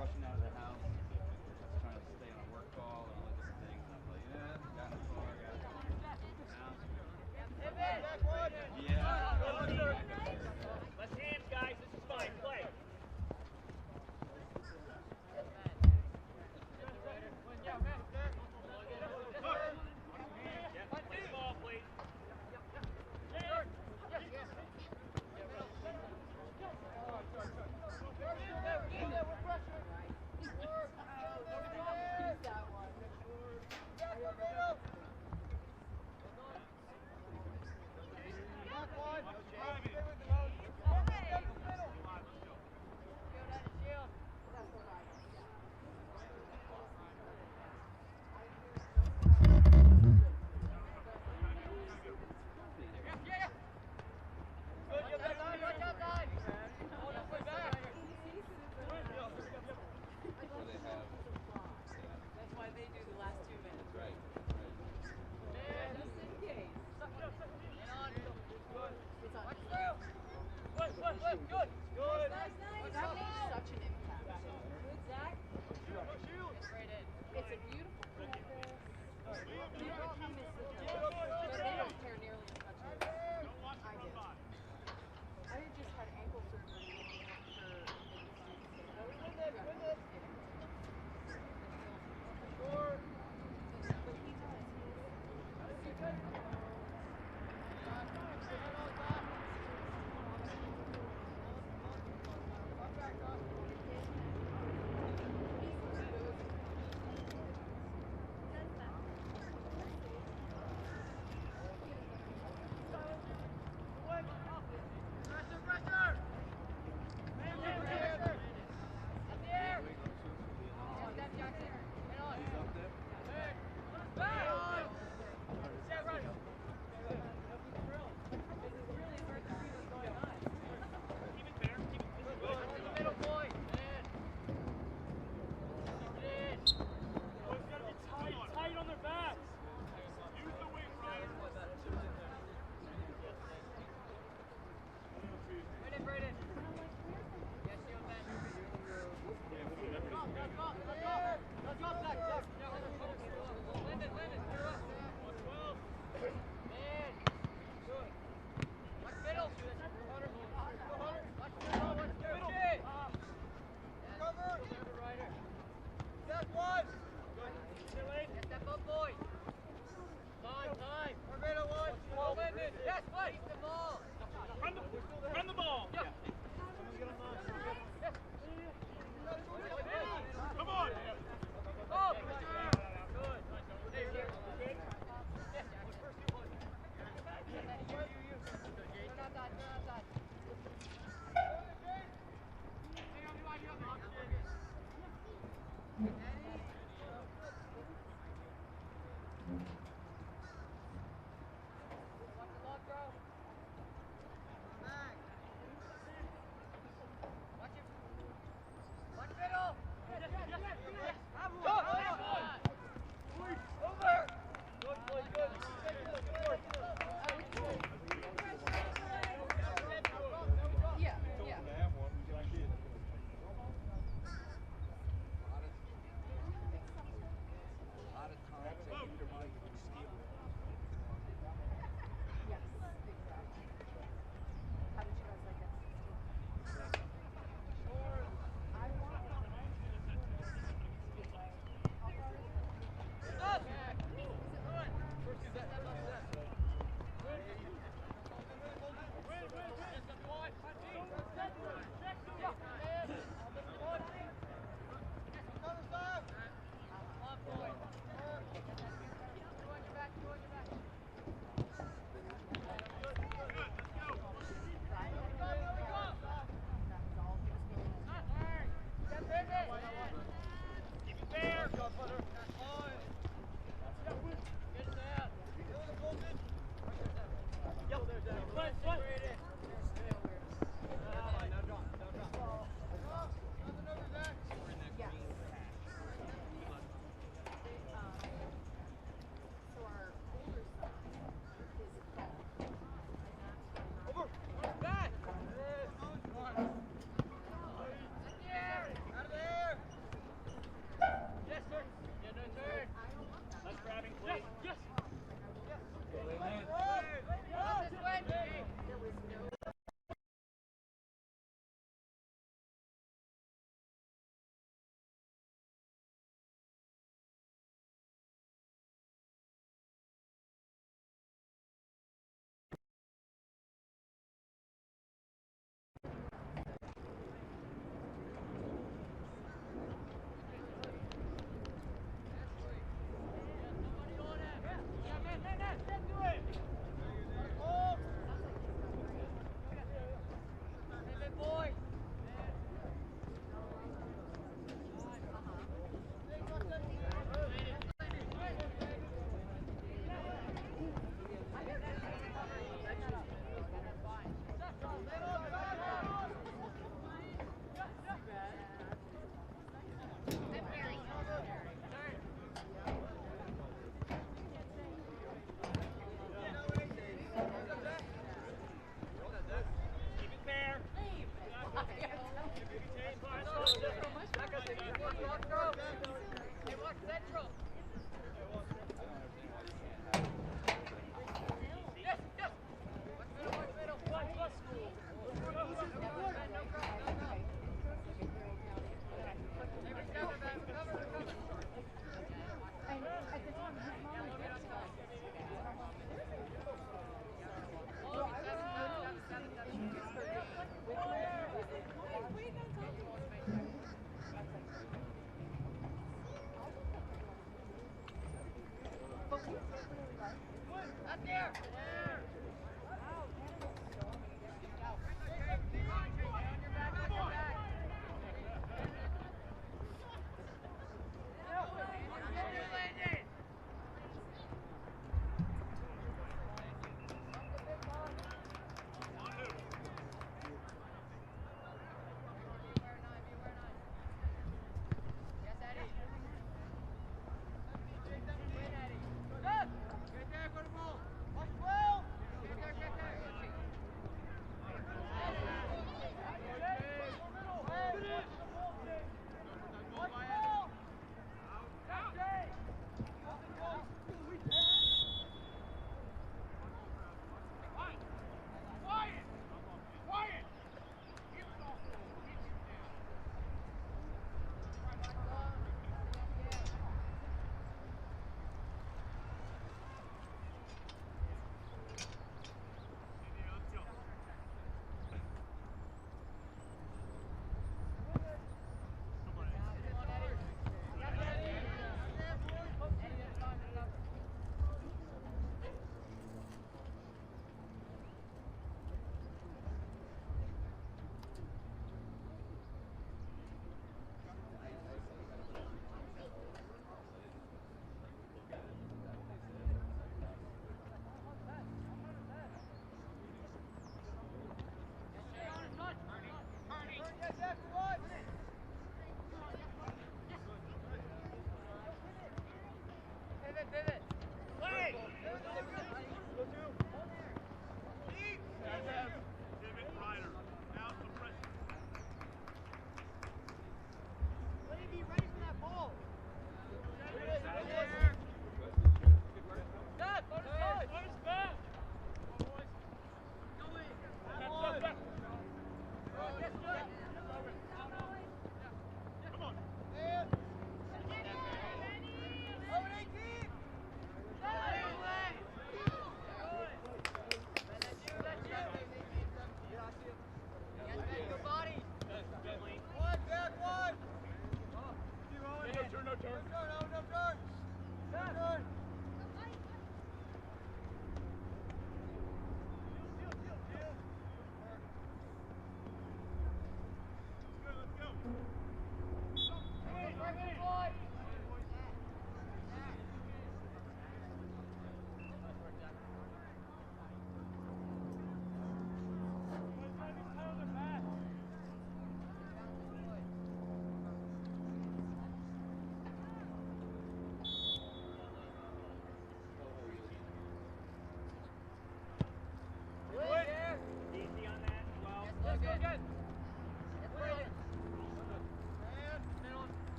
rushing out of the house, trying to stay on a work call and all these different things. And I'm like, yeah, got in the car, got it. Less hands, guys. This is fine. Play. Play small, please.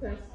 Test.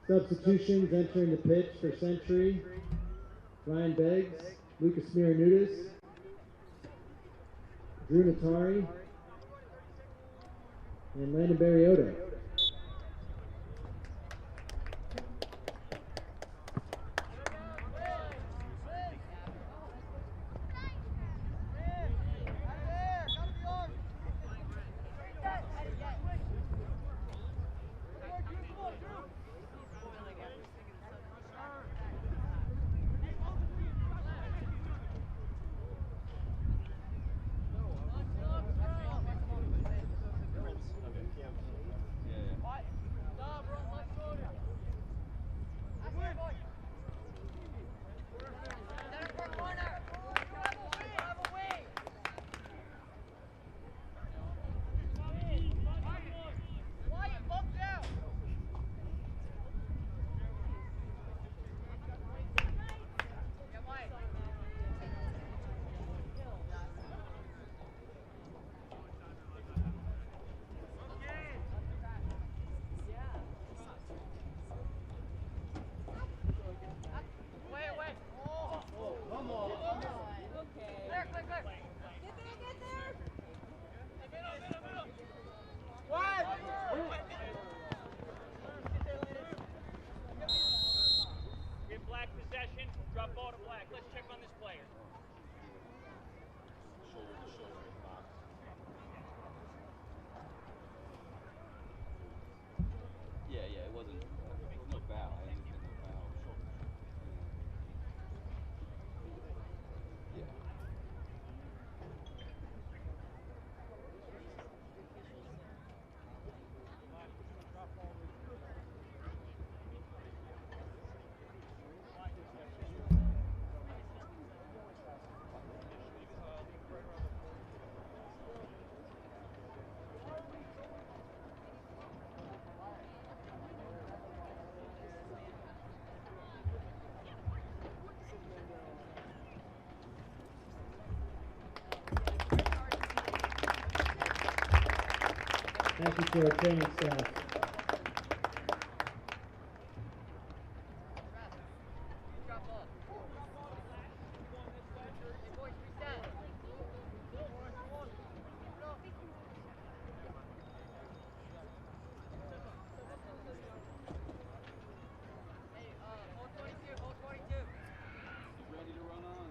Substitutions entering the pitch for Century: Ryan Beggs, Lucas Miranudis, Drew Natari, and Landon Barriota. Yeah, Thank you to our training staff. Ready to run on.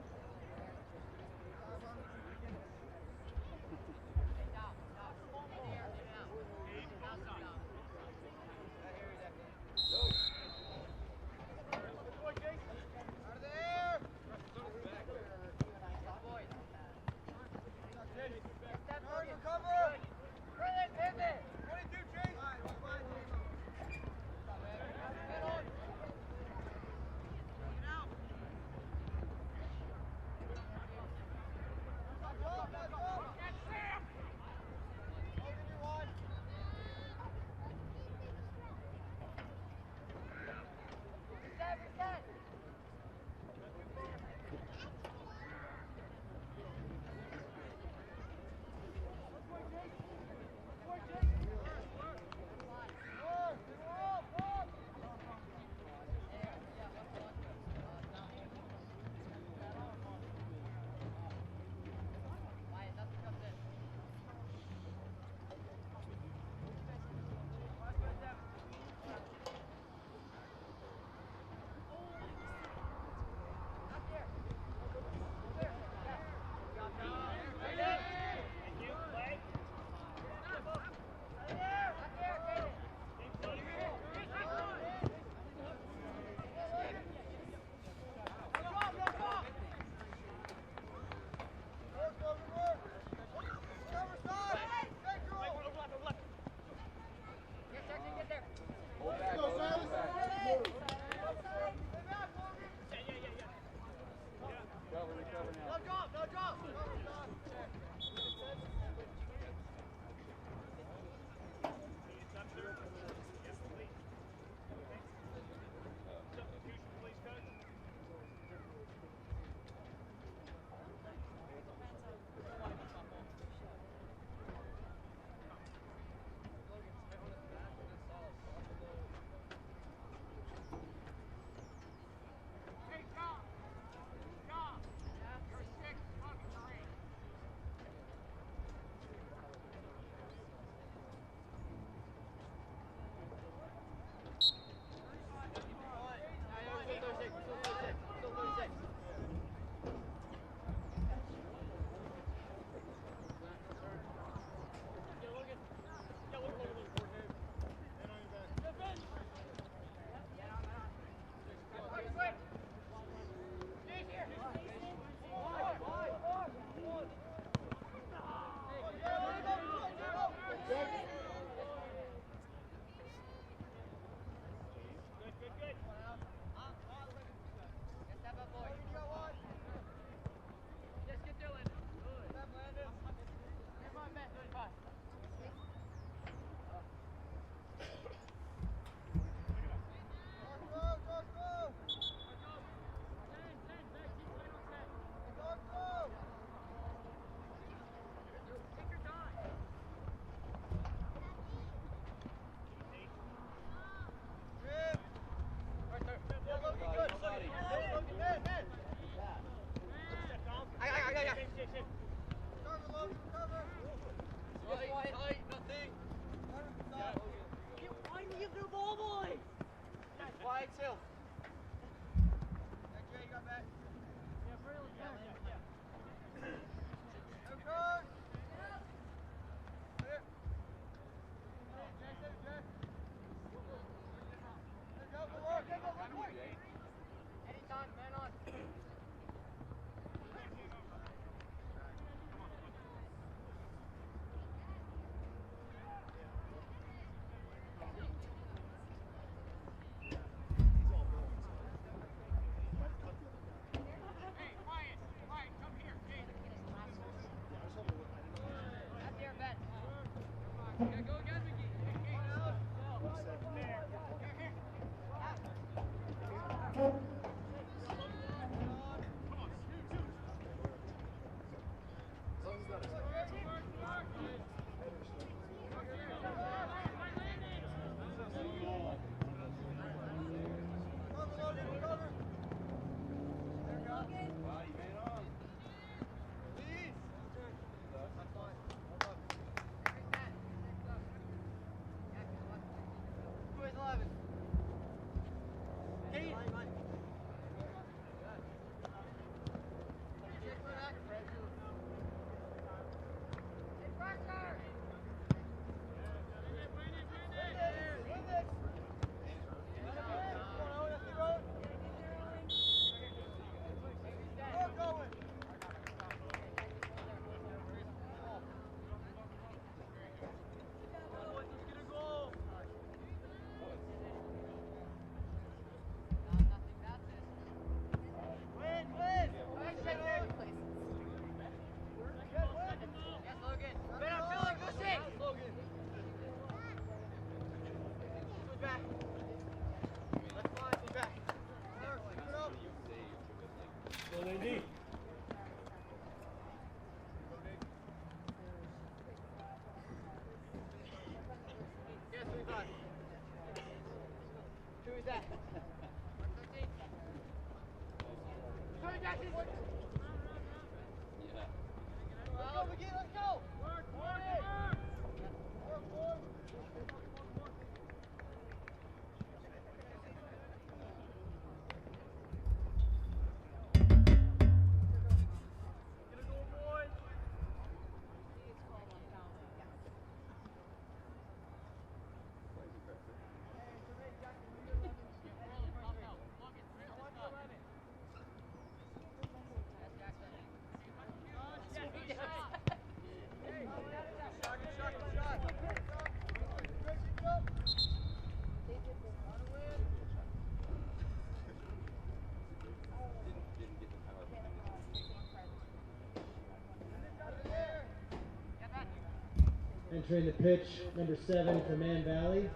Entering the pitch, number 7 for Man Valley.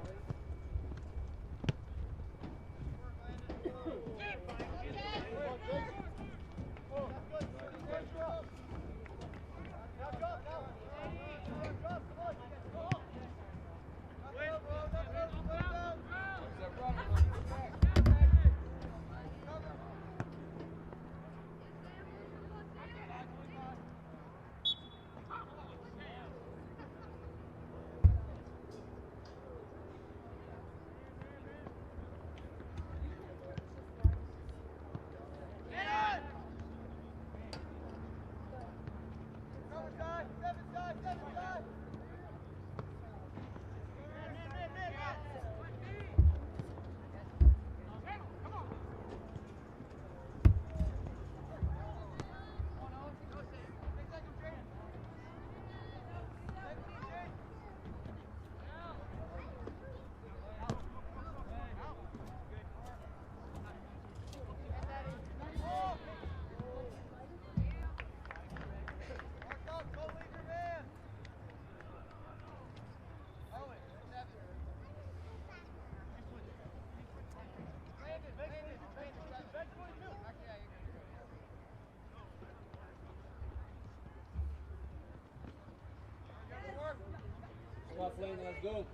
Lane, let's go.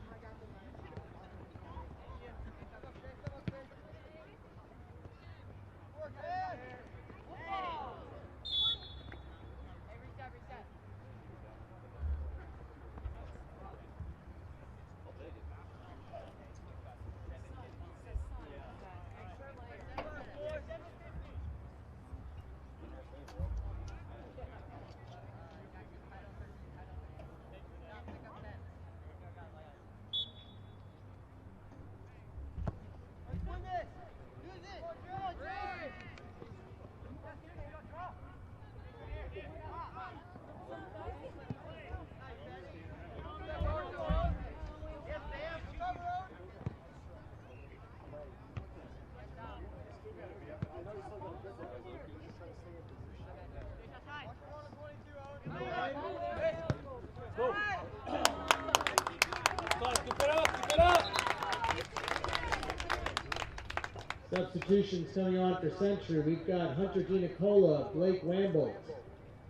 Substitutions coming on for Century. We've got Hunter DiNicola, Blake Wamble,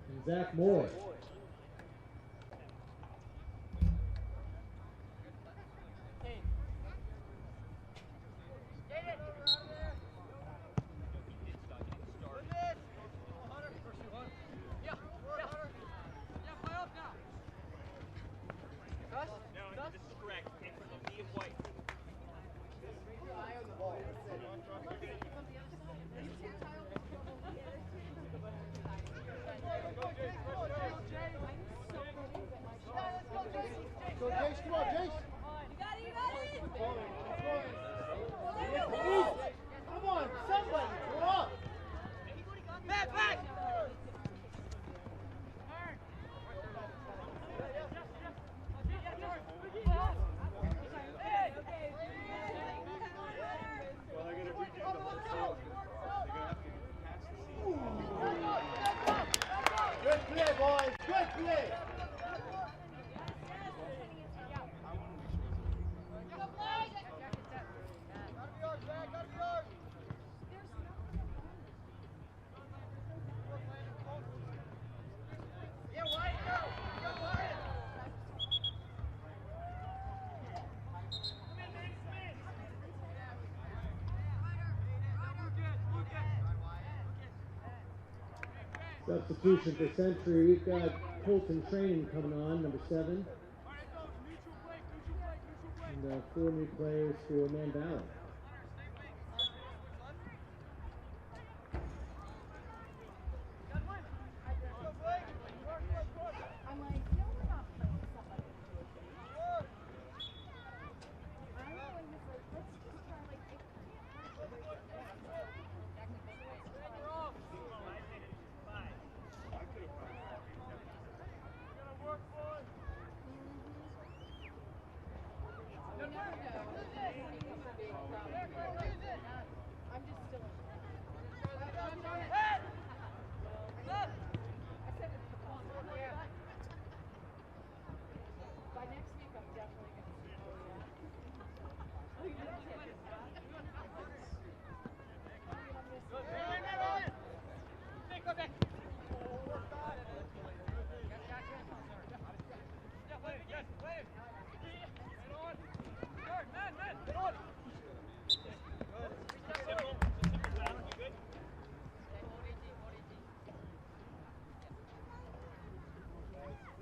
and Zach Moore. Substitution for Century. We've got Colton Training coming on, number 7. And 4 new players for Man Valley.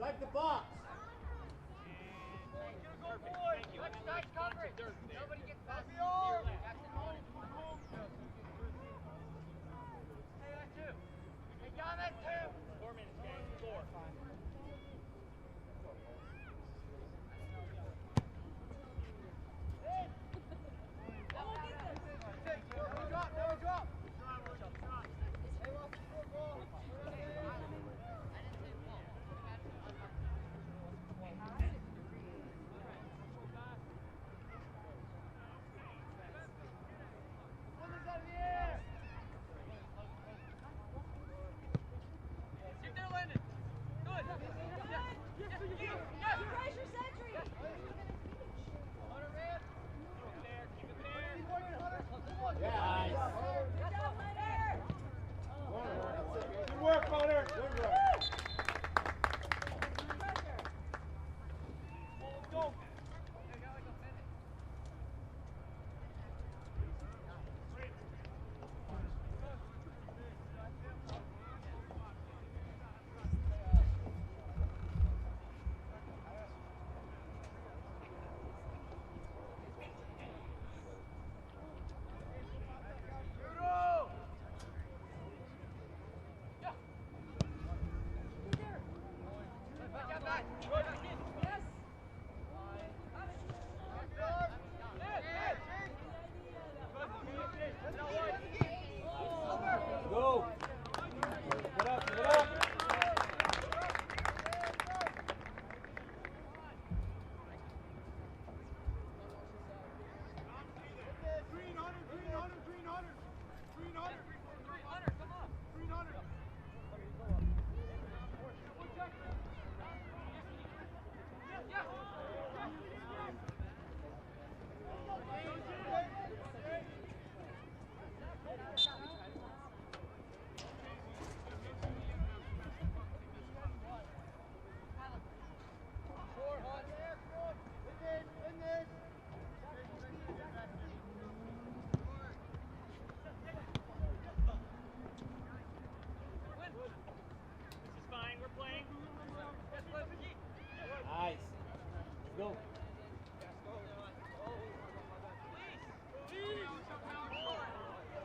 Like the box. Nice coverage. Nobody gets past the left. Hey, that 2. Hey, John, that 2. 4 minutes, gang. 4.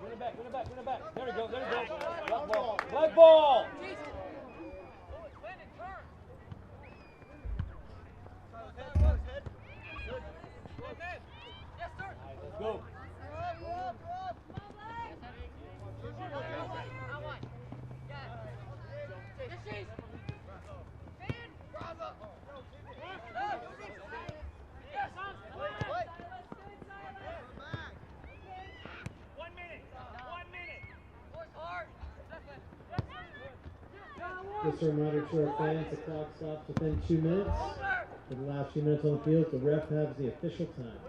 Win it back. There we go. Black ball. Black ball. Let's go. Just a reminder to our fans, the clock stops within 2 minutes. For the last few minutes on the field, the ref has the official time.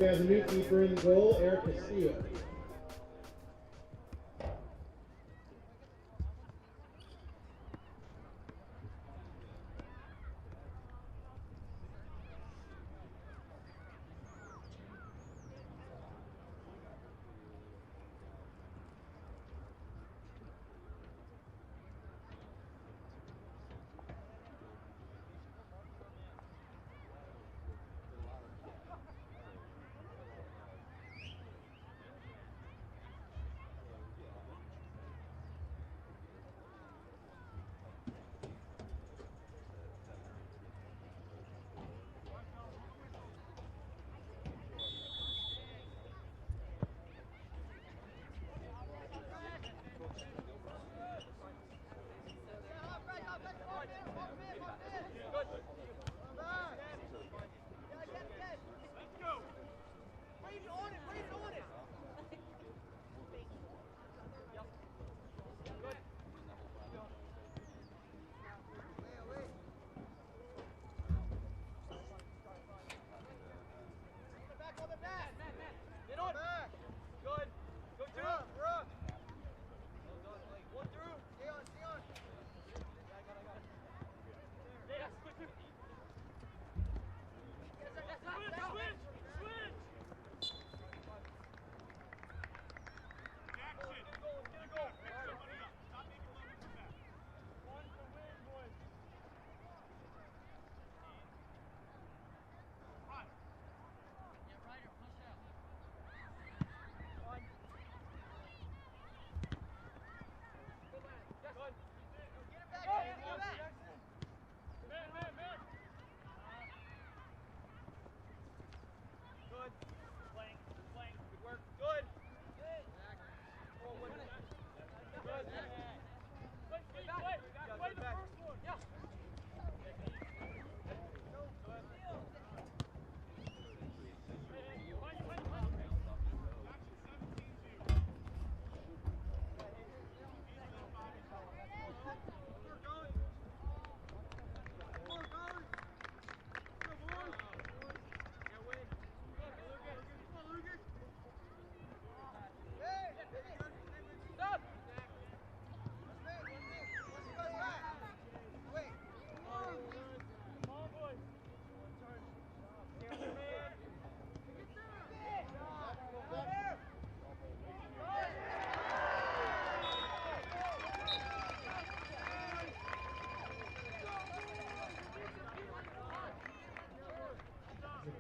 Varsity has a new keeper in goal, Eric Castillo.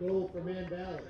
Goal for Man Valley.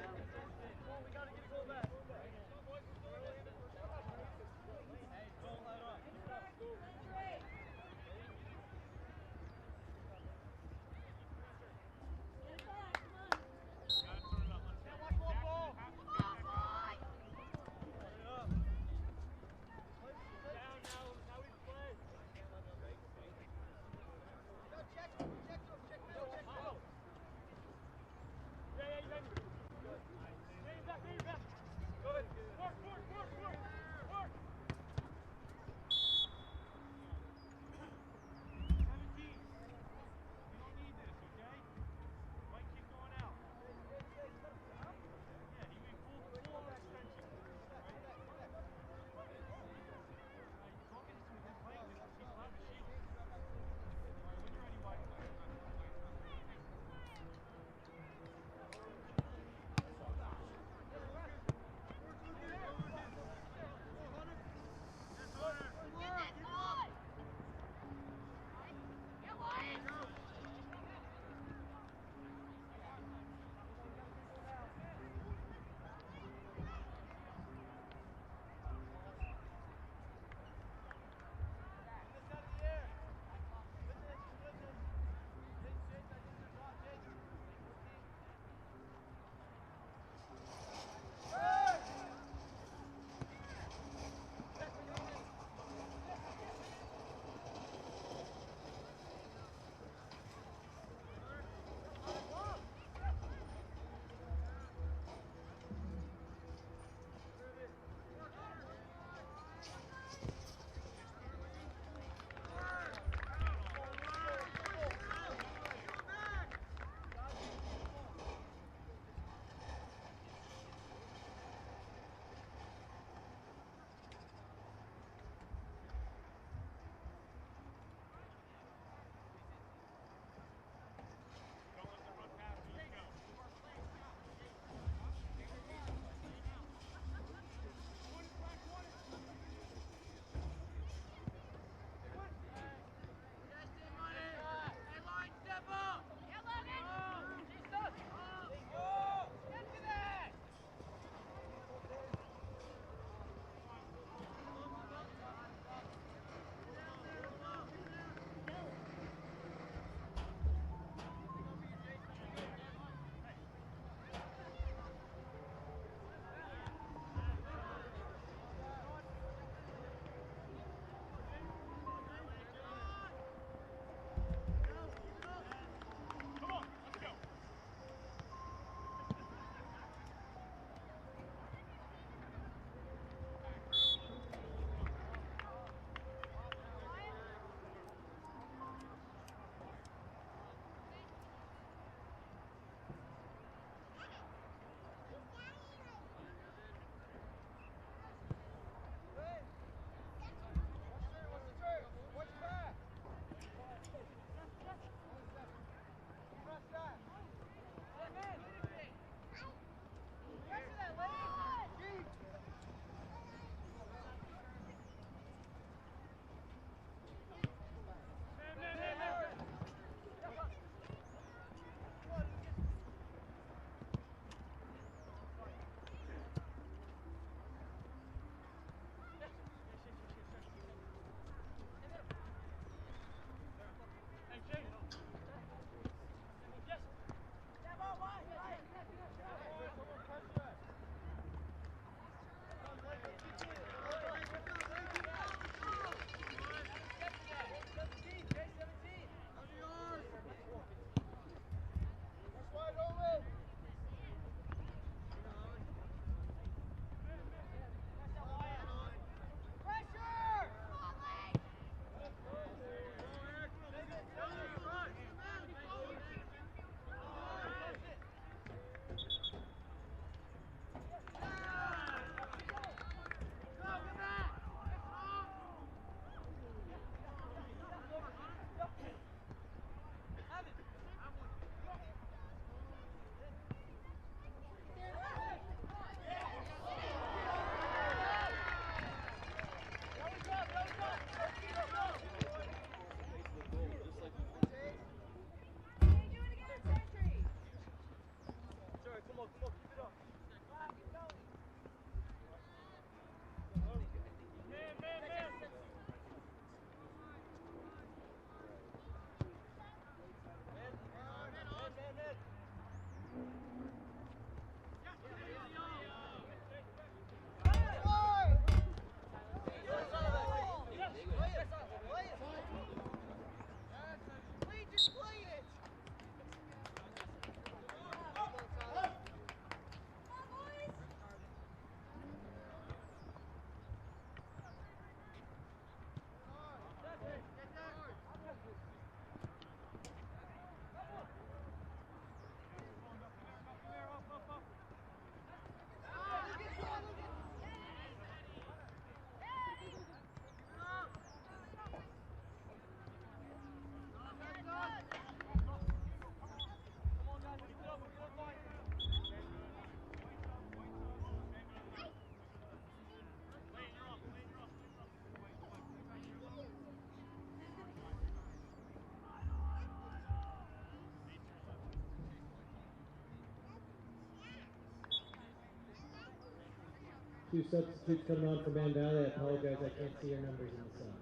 Two substitutes coming on for Man Valley. I apologize, I can't see your numbers in the sun.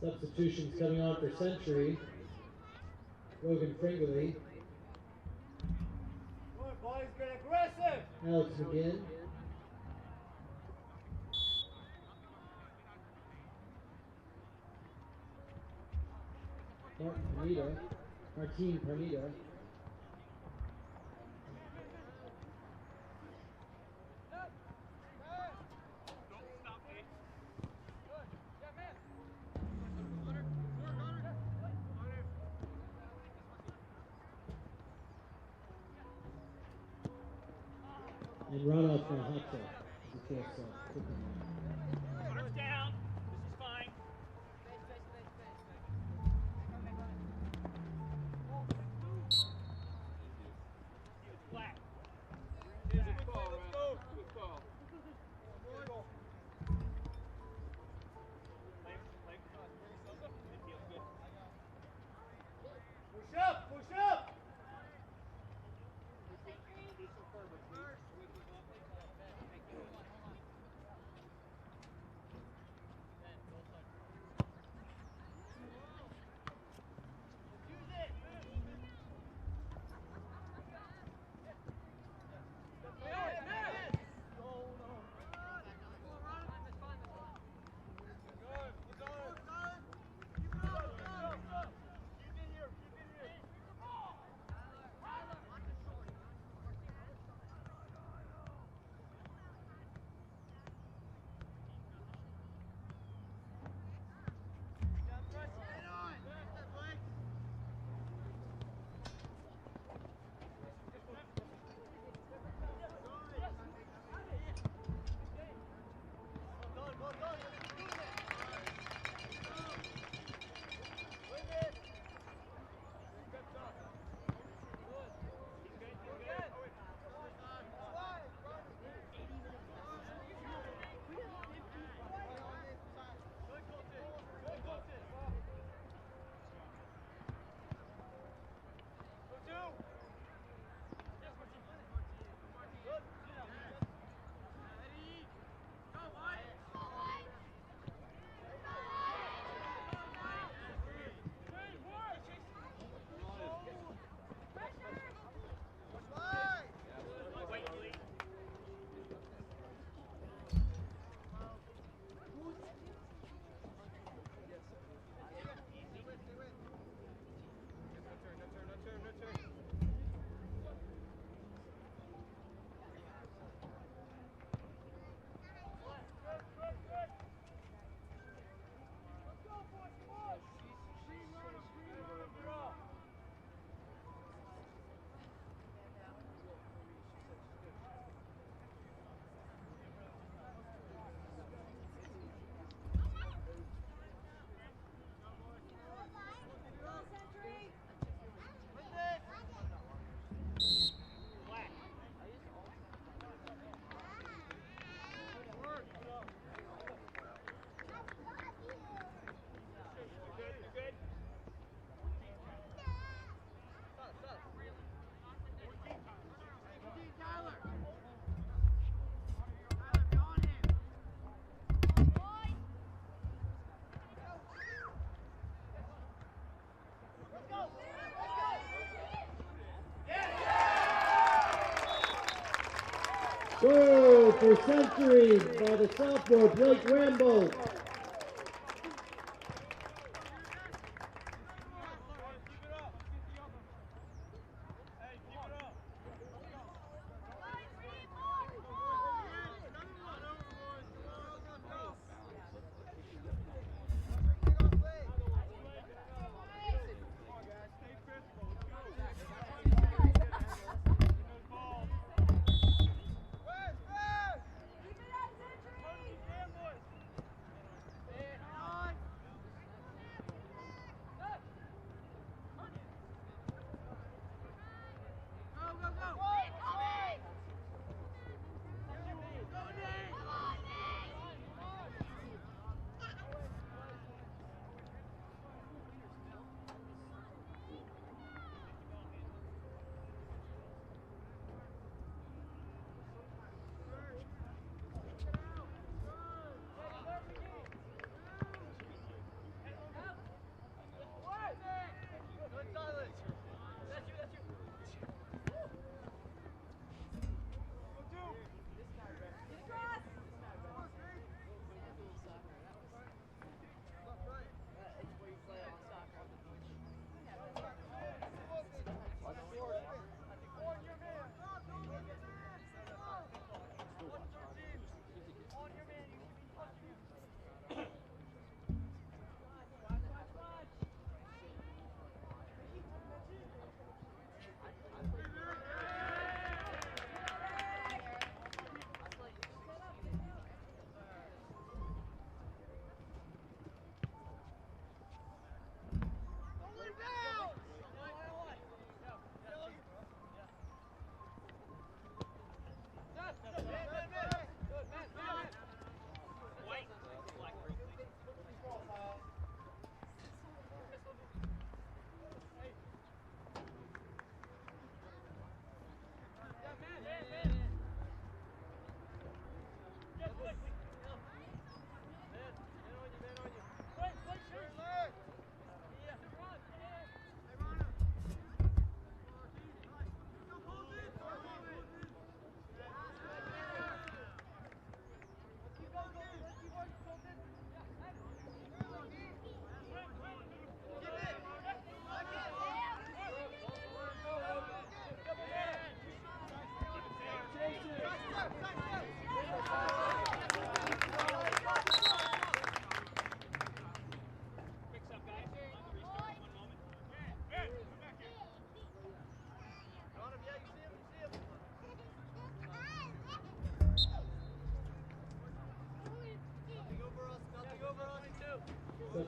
Substitutions coming on for Century. Logan Fringley. Good boys, get aggressive. Alex McGinn. Martine Parnita. And runoff from Hutchell. Quarters down. This is fine. Flat. Good call, Ryan. Good call. Push up, push up. Goal for Century by the sophomore Blake Rambo.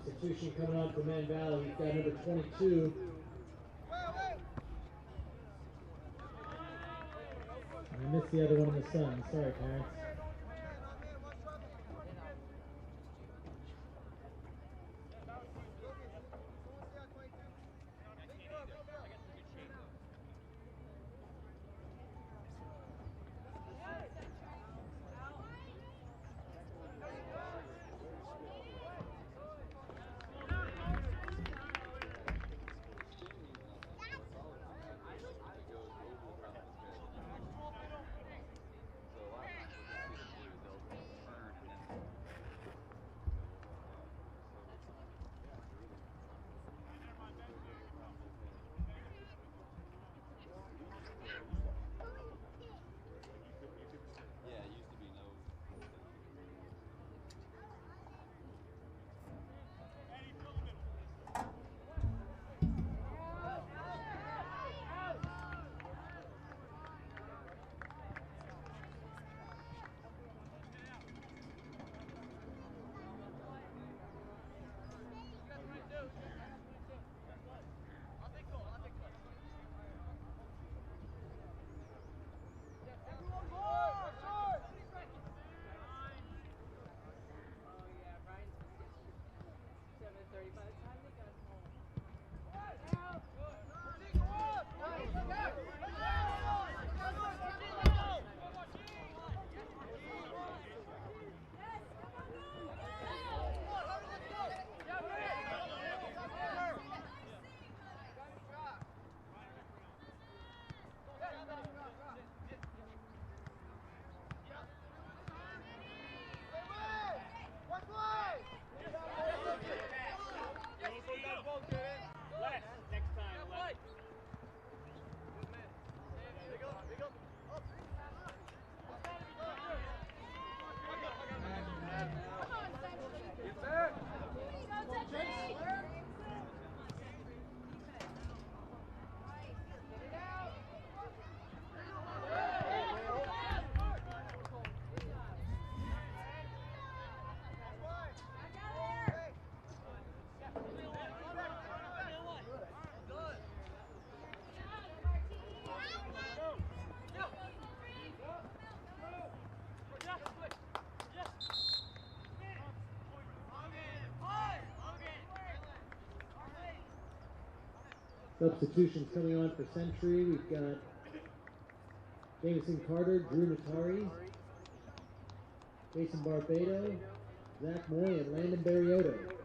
Substitution coming on for Man Valley. We've got number 22. I missed the other one in the sun. Sorry, parents. Substitutions coming on for Century. We've got Jameson Carter, Drew Natari, Jason Barbado, Zach Moy, and Landon Barriotto.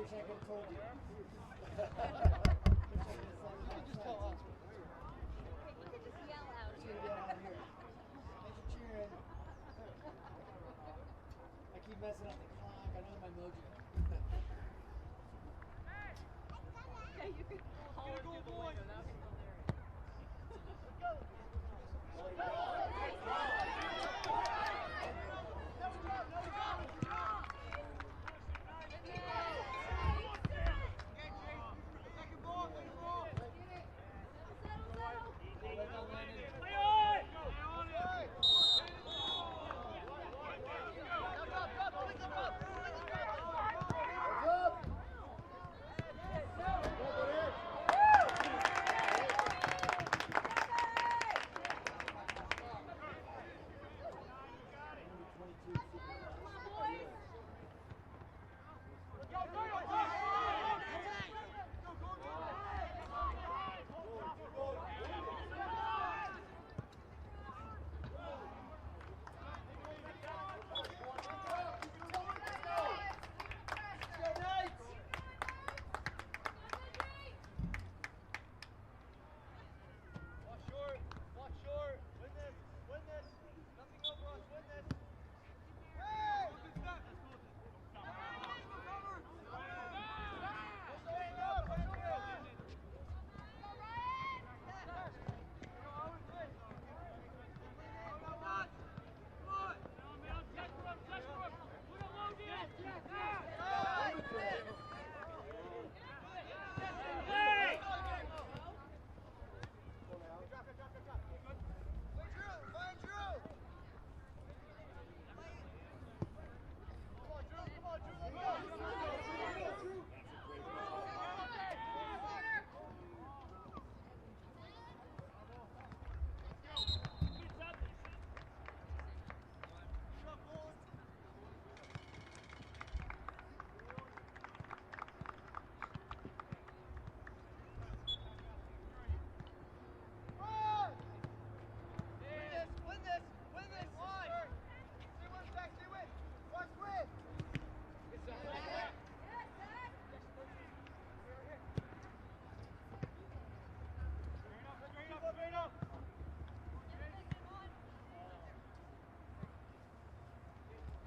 wish I could have told you. Just call us. You could just yell out Cheer here. out here. Thanks for cheering. I keep messing up the clock. I know my mojo. Yeah, you could holler through the window. That would be hilarious.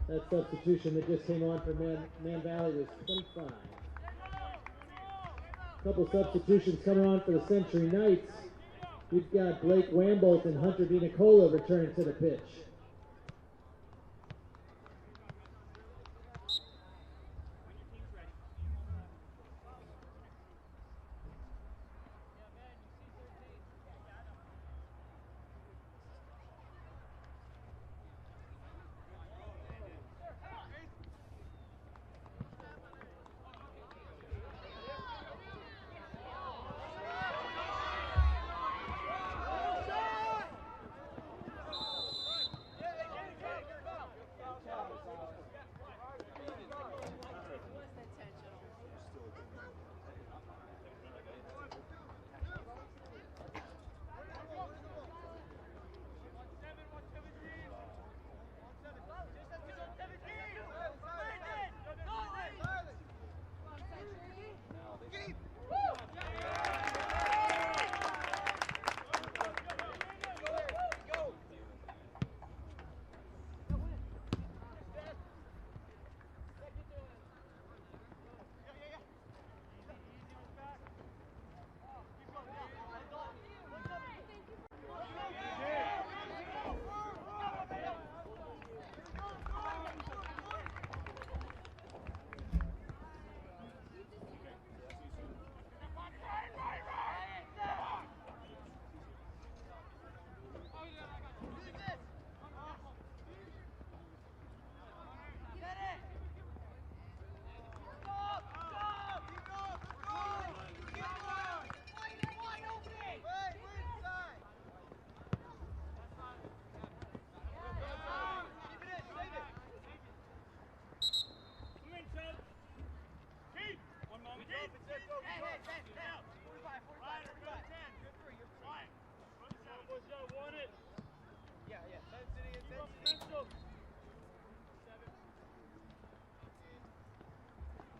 That substitution that just came on for Man Valley was 25. Couple substitutions coming on for the Century Knights. We've got Blake Wambolt and Hunter DiNicola returning to the pitch.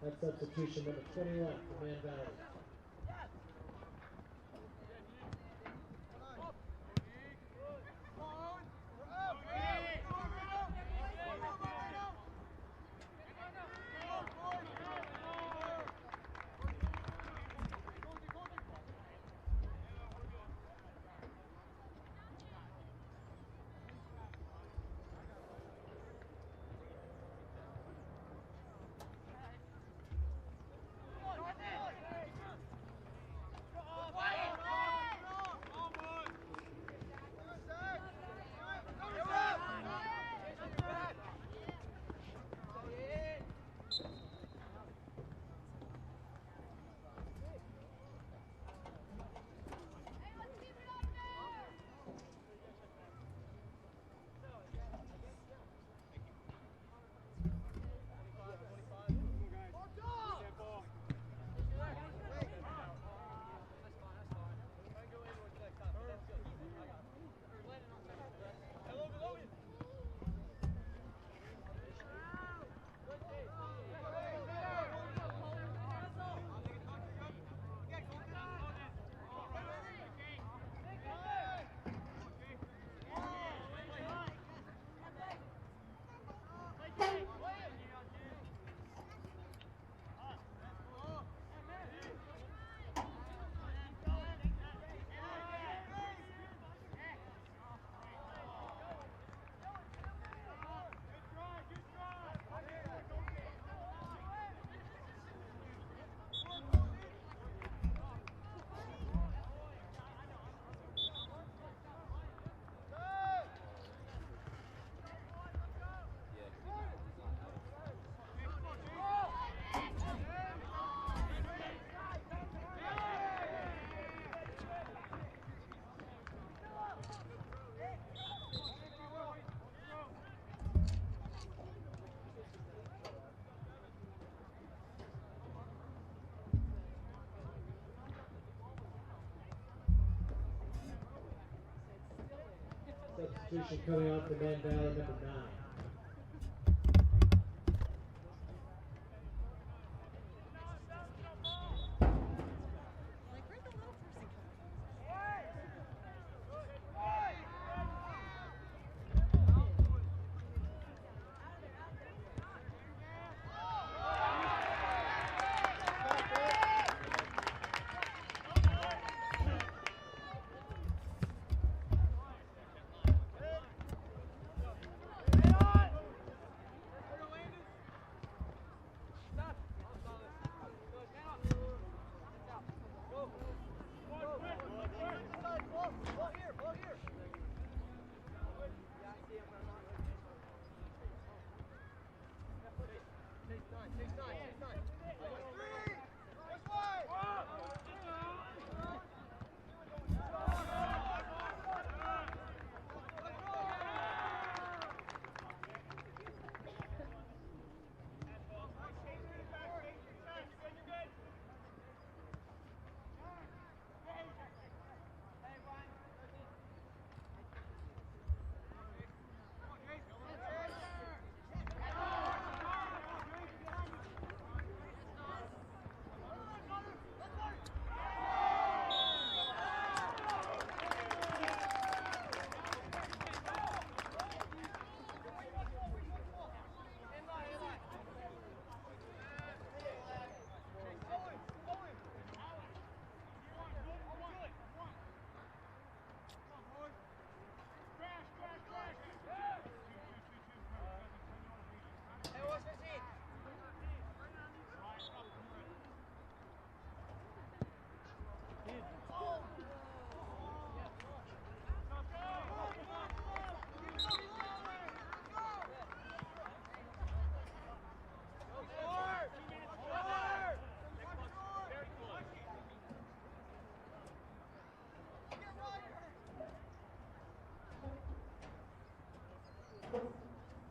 That's substitution number 21 for Man Valley. Substitution coming on for Man Valley, number 9. Like, where'd the little person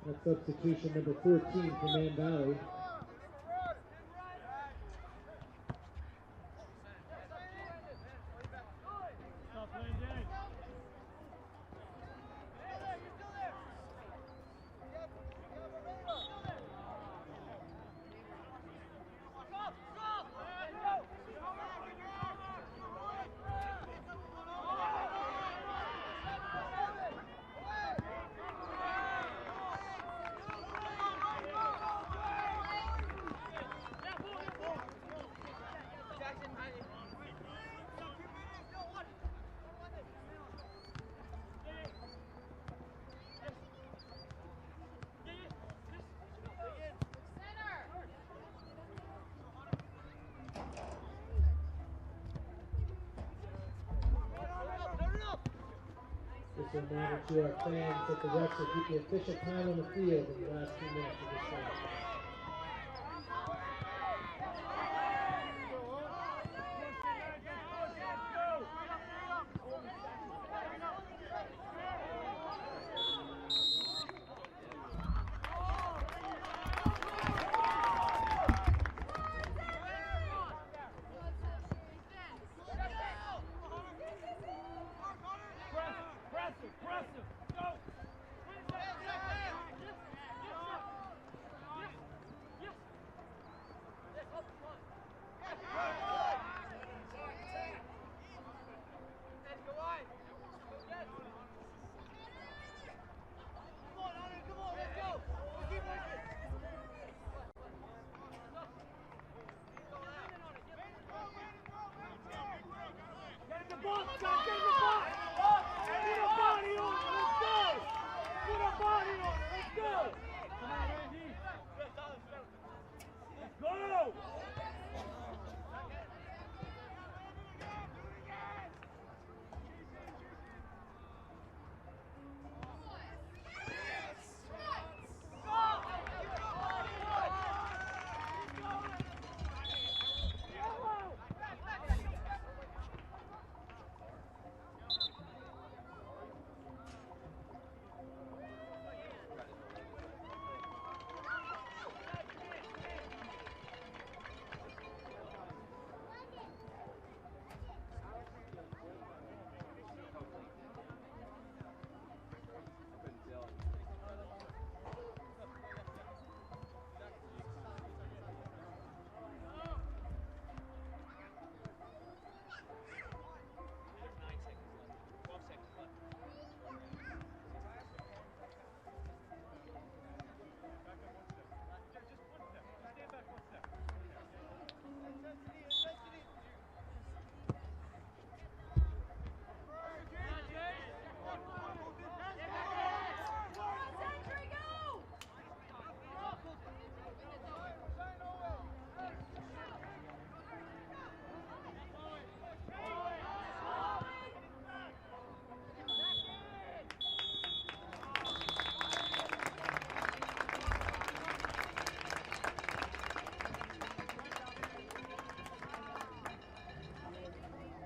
That's substitution number 14 for Man Valley. Just a reminder to our fans that the refs will keep the official time on the field in the last 2 minutes of this game.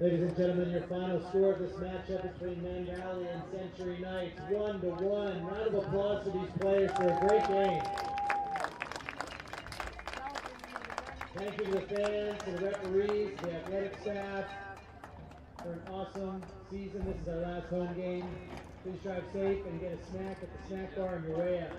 Ladies and gentlemen, your final score of this matchup between Men Valley and Century Knights, 1-1. Round of applause for these players for a great game. Thank you to the fans, to the referees, the athletic staff for an awesome season. This is our last home game. Please drive safe and get a snack at the snack bar on your way out.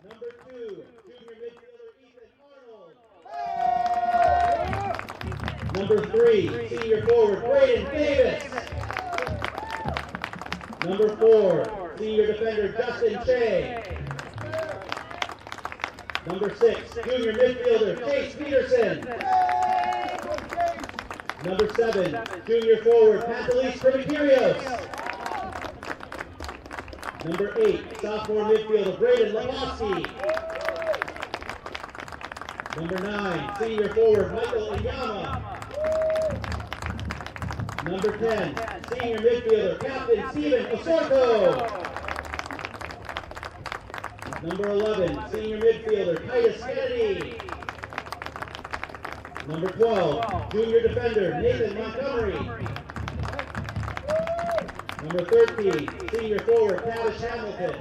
Number 2, junior midfielder Ethan Arnold. Number 3, senior forward Braden Davis. Number 4, senior defender Justin Shea. Number 6, junior midfielder Chase Peterson. Number 7, junior forward Pantelis Primakirios. Number 8, sophomore midfielder Braden Lebowski. Number 9, senior forward Michael Inyama. Number 10, senior midfielder Captain Steven Osorko. Number 11, senior midfielder Titus Kennedy. Number 12, junior defender Nathan Montgomery. Number 13, senior forward Tavish Hamilton.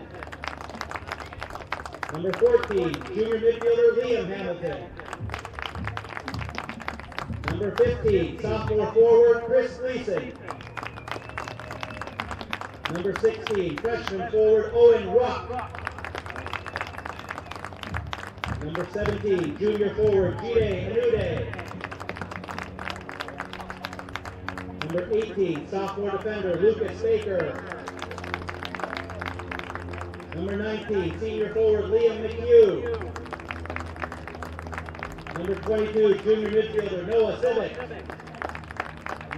Number 14, junior midfielder Liam Hamilton. Number 15, sophomore forward Chris Gleason. Number 16, freshman forward Owen Ruck. Number 17, junior forward Jide Anude. Number 18, sophomore defender Lucas Baker. Number 19, senior forward Liam McHugh. Number 22, junior midfielder Noah Civic.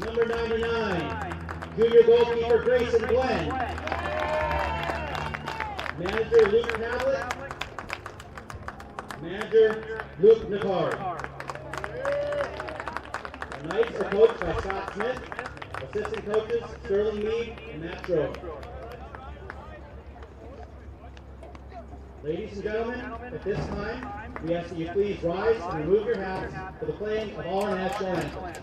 Number 99, junior goalkeeper Grayson Glenn. Manager Luke Tablet. Manager Luke Nicard. The Knights are coached by Scott Smith. Assistant coaches Sterling Meade and Matt Stroke. Ladies and gentlemen, at this time, we ask that you please rise and remove your hats for the playing of our national anthem.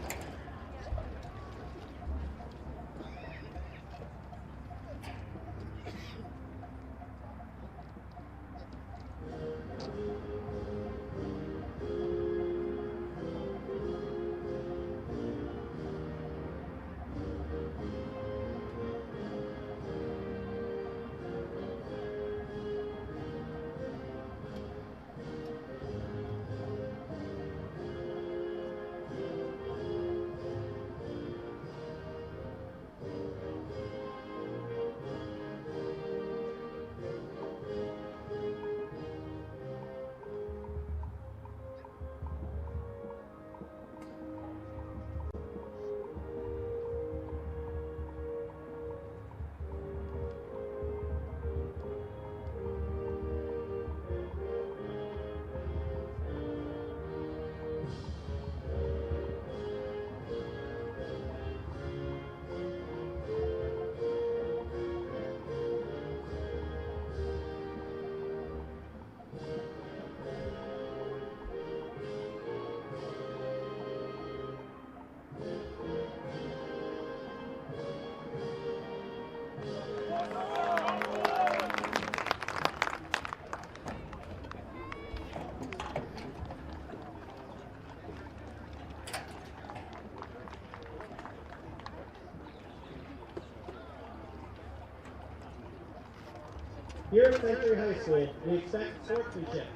Here at Century High School, we expect sportsmanship.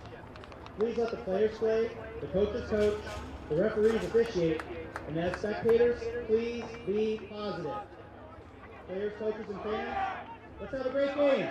Please let the players play, the coaches coach, the referees officiate, and as spectators, please be positive. Players, coaches, and fans, let's have a great game.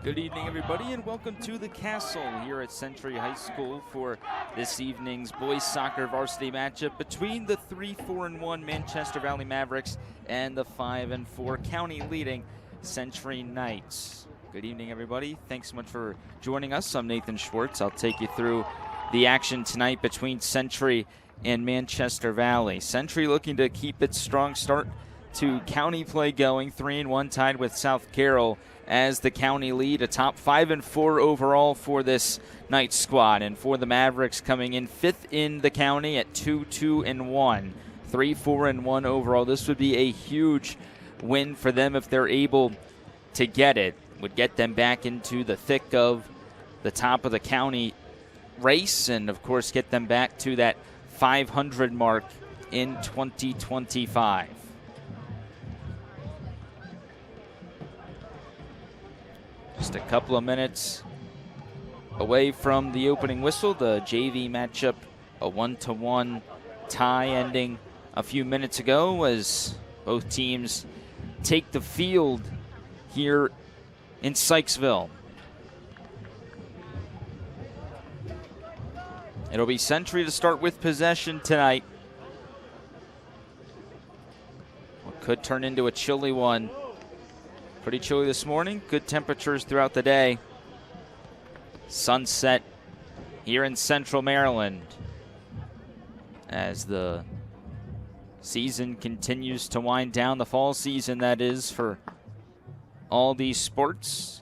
Good evening, everybody, and welcome to the Castle here at Century High School for this evening's boys soccer varsity matchup between the 3-4-1 Manchester Valley Mavericks and the 5-4 county-leading Century Knights. Good evening, everybody. Thanks so much for joining us. I'm Nathan Schwartz. I'll take you through the action tonight between Century and Manchester Valley. Century looking to keep its strong start to county play going, 3-1 tied with South Carroll as the county lead, a top 5-4 overall for this Knights squad. And for the Mavericks, coming in 5th in the county at 2-2-1, 3-4-1 overall. This would be a huge win for them if they're able to get it. Would get them back into the thick of the top of the county race and, of course, get them back to that 500 mark in 2025. Just a couple of minutes away from the opening whistle. The JV matchup, a 1-1 tie ending a few minutes ago as both teams take the field here in Sykesville. It'll be Century to start with possession tonight. What could turn into a chilly one. Pretty chilly this morning. Good temperatures throughout the day. Sunset here in Central Maryland as the season continues to wind down, the fall season that is, for all these sports.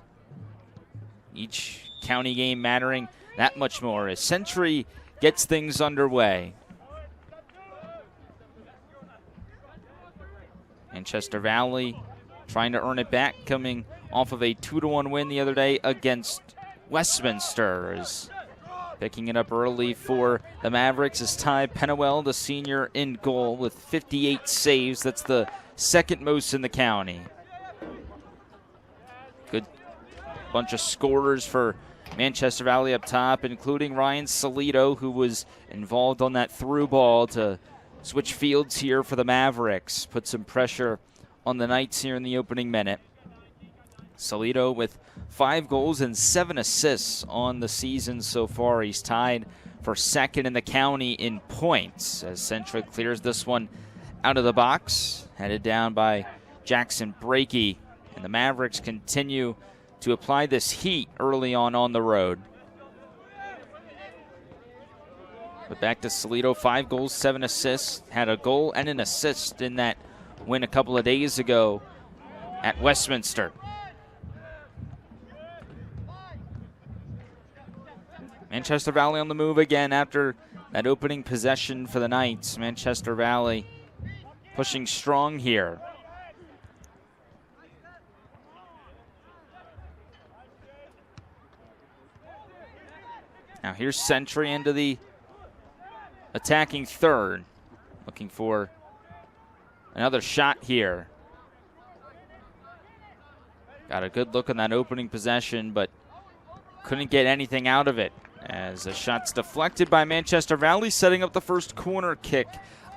Each county game mattering that much more as Century gets things underway. Manchester Valley trying to earn it back, coming off of a 2-1 win the other day against Westminster. Is picking it up early for the Mavericks is Ty Pennewell, the senior, in goal with 58 saves. That's the second most in the county. Good bunch of scorers for Manchester Valley up top, including Ryan Salito, who was involved on that through ball to switch fields here for the Mavericks. Put some pressure on the Knights here in the opening minute. Salito with 5 goals and 7 assists on the season so far. He's tied for second in the county in points as Century clears this one out of the box. Headed down by Jackson Brakey. And the Mavericks continue to apply this heat early on the road. But back to Salito, 5 goals, 7 assists. Had a goal and an assist in that win a couple of days ago at Westminster. Manchester Valley on the move again after that opening possession for the Knights. Manchester Valley pushing strong here. Now here's Century into the attacking third. Looking for another shot here. Got a good look on that opening possession, but couldn't get anything out of it as the shot's deflected by Manchester Valley, setting up the first corner kick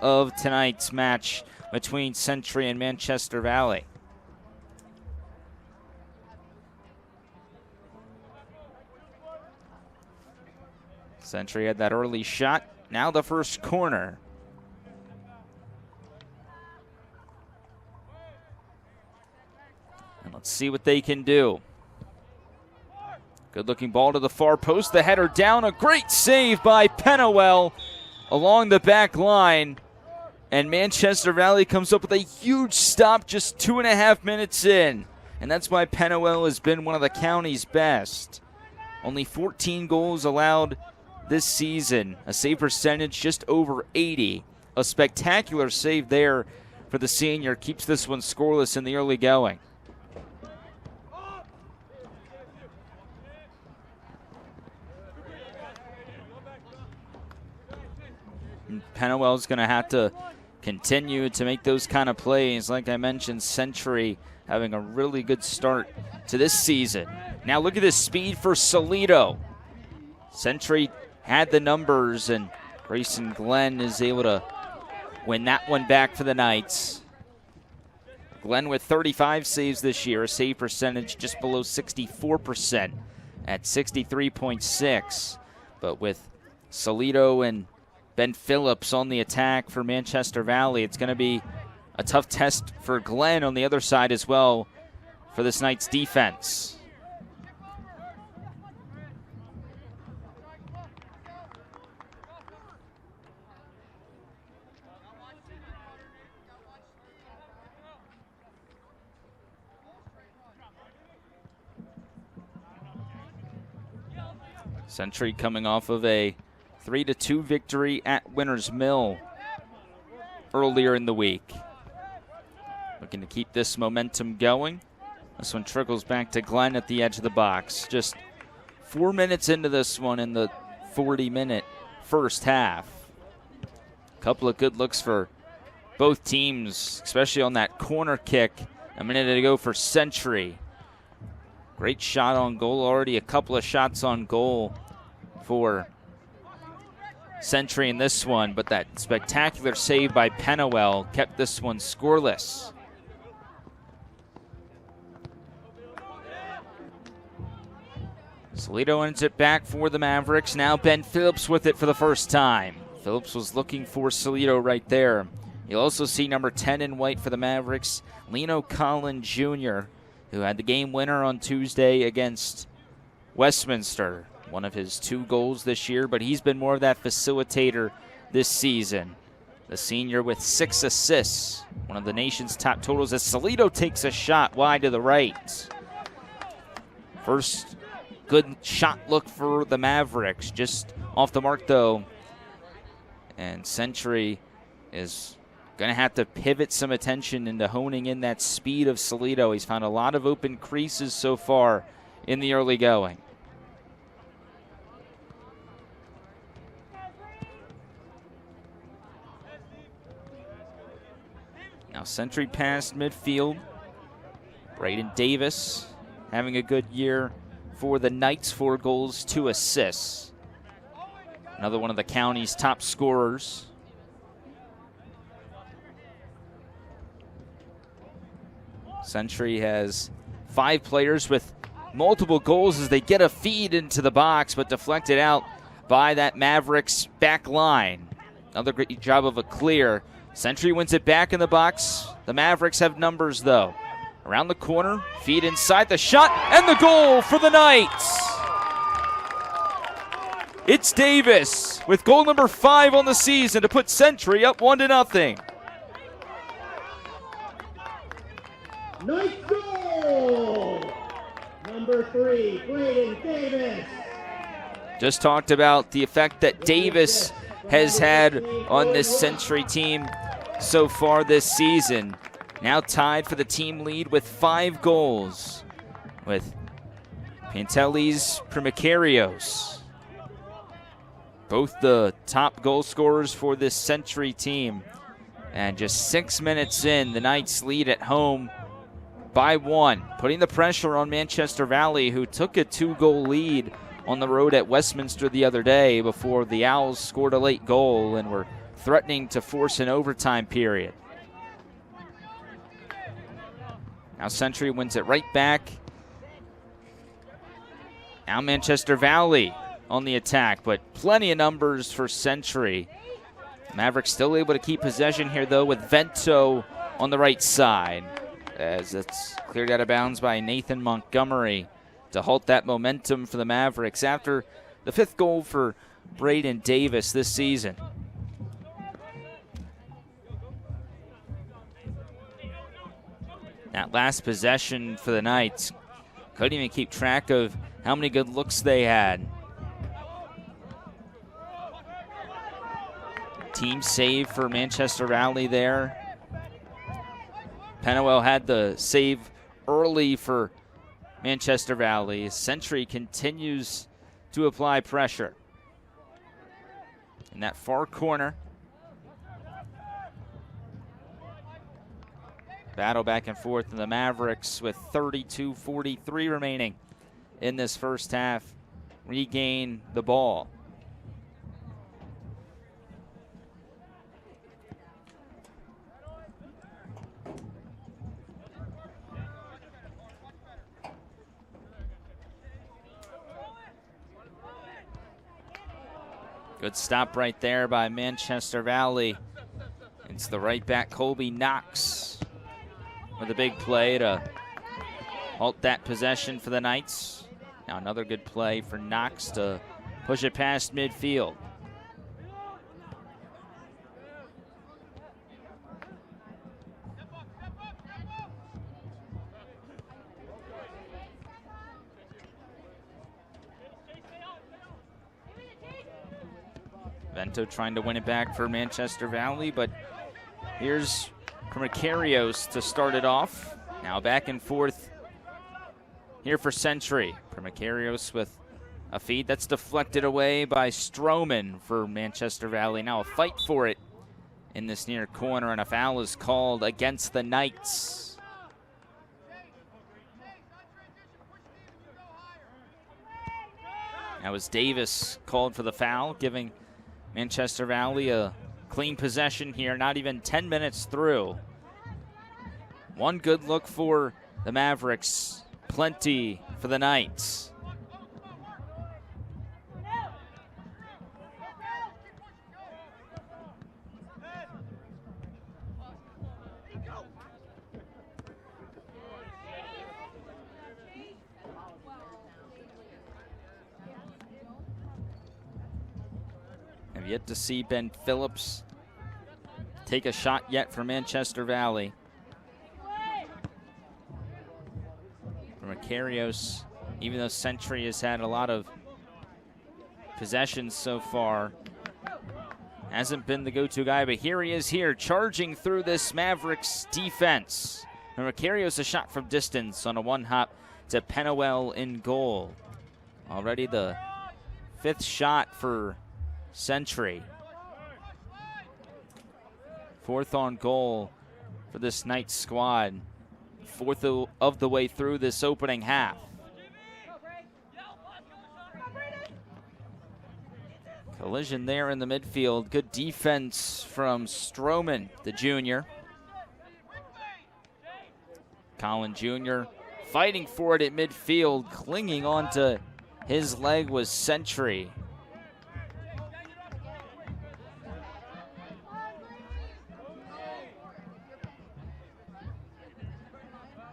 of tonight's match between Century and Manchester Valley. Century had that early shot. Now the first corner. And let's see what they can do. Good looking ball to the far post. The header down. A great save by Pennewell along the back line. And Manchester Valley comes up with a huge stop just 2.5 minutes in. And that's why Pennewell has been one of the county's best. Only 14 goals allowed this season. A save percentage just over 80. A spectacular save there for the senior. Keeps this one scoreless in the early going. Pennewell's going to have to continue to make those kind of plays. Like I mentioned, Century having a really good start to this season. Now look at this speed for Salito. Century had the numbers, and Grayson Glenn is able to win that one back for the Knights. Glenn with 35 saves this year, a save percentage just below 64% at 63.6. But with Salito and Ben Phillips on the attack for Manchester Valley, it's going to be a tough test for Glenn on the other side as well for this Knights defense. Century coming off of a 3-2 victory at Winners Mill earlier in the week. Looking to keep this momentum going. This one trickles back to Glenn at the edge of the box. Just 4 minutes into this one in the 40-minute first half. A couple of good looks for both teams, especially on that corner kick a minute ago for Century. Great shot on goal, already a couple of shots on goal for Century in this one, but that spectacular save by Pennewell kept this one scoreless. Salito ends it back for the Mavericks. Now Ben Phillips with it for the first time. Phillips was looking for Salito right there. You'll also see number 10 in white for the Mavericks, Lino Collins Jr., who had the game winner on Tuesday against Westminster. One of his 2 goals this year, but he's been more of that facilitator this season. The senior with 6 assists, one of the nation's top totals, as Salito takes a shot wide to the right. First good shot look for the Mavericks, just off the mark though. And Century is going to have to pivot some attention into honing in that speed of Salito. He's found a lot of open creases so far in the early going. Now Century past midfield. Braden Davis having a good year for the Knights, 4 goals, 2 assists. Another one of the county's top scorers. Century has 5 players with multiple goals as they get a feed into the box, but deflected out by that Mavericks back line. Another great job of a clear. Century wins it back in the box. The Mavericks have numbers though. Around the corner, feed inside, the shot, and the goal for the Knights. It's Davis with goal number 5 on the season to put Century up 1-0. Knights goal! Number 3, Braden Davis. Just talked about the effect that Davis has had on this Century team so far this season. Now tied for the team lead with 5 goals with Pantelis Primicarios. Both the top goal scorers for this Century team. And just 6 minutes in, the Knights lead at home by 1, putting the pressure on Manchester Valley, who took a 2-goal lead on the road at Westminster the other day before the Owls scored a late goal and were threatening to force an overtime period. Now Century wins it right back. Now Manchester Valley on the attack, but plenty of numbers for Century. Mavericks still able to keep possession here though, with Vento on the right side, as it's cleared out of bounds by Nathan Montgomery to halt that momentum for the Mavericks after the 5th goal for Braden Davis this season. That last possession for the Knights, couldn't even keep track of how many good looks they had. Team save for Manchester Valley there. Pennewell had the save early for Manchester Valley. Century continues to apply pressure. In that far corner. Battle back and forth in the Mavericks with 32:43 remaining in this first half. Regain the ball. Good stop right there by Manchester Valley. It's the right back, Colby Knox, with a big play to halt that possession for the Knights. Now another good play for Knox to push it past midfield. Vento trying to win it back for Manchester Valley, but here's Primicarios to start it off. Now back and forth here for Century. Primicarios with a feed that's deflected away by Stroman for Manchester Valley. Now a fight for it in this near corner, and a foul is called against the Knights. That was Davis called for the foul, giving Manchester Valley a clean possession here, not even 10 minutes through. One good look for the Mavericks, plenty for the Knights. Have yet to see Ben Phillips take a shot yet for Manchester Valley. For Macarios, even though Century has had a lot of possessions so far, hasn't been the go-to guy, but here he is here, charging through this Mavericks defense. And Macarios a shot from distance on a one-hop to Pennewell in goal. Already the 5th shot for Century. 4th on goal for this Knights squad. 4th of the way through this opening half. Collision there in the midfield. Good defense from Stroman, the junior. Collin Jr. fighting for it at midfield. Clinging onto his leg was Century.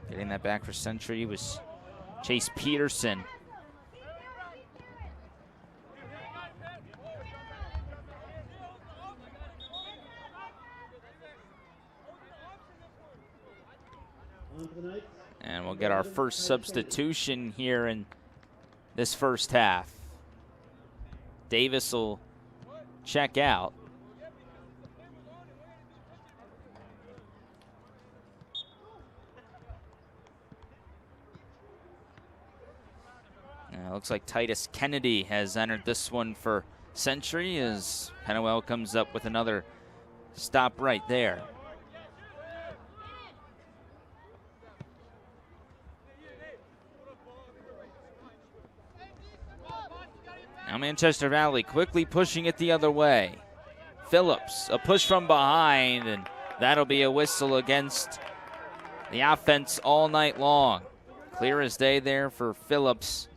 Getting that back for Century was Chase Peterson. And we'll get our first substitution here in this first half. Davis will check out. Looks like Titus Kennedy has entered this one for Century as Pennewell comes up with another stop right there. Now Manchester Valley quickly pushing it the other way. Phillips, a push from behind, and that'll be a whistle against the offense all night long. Clear as day there for Phillips.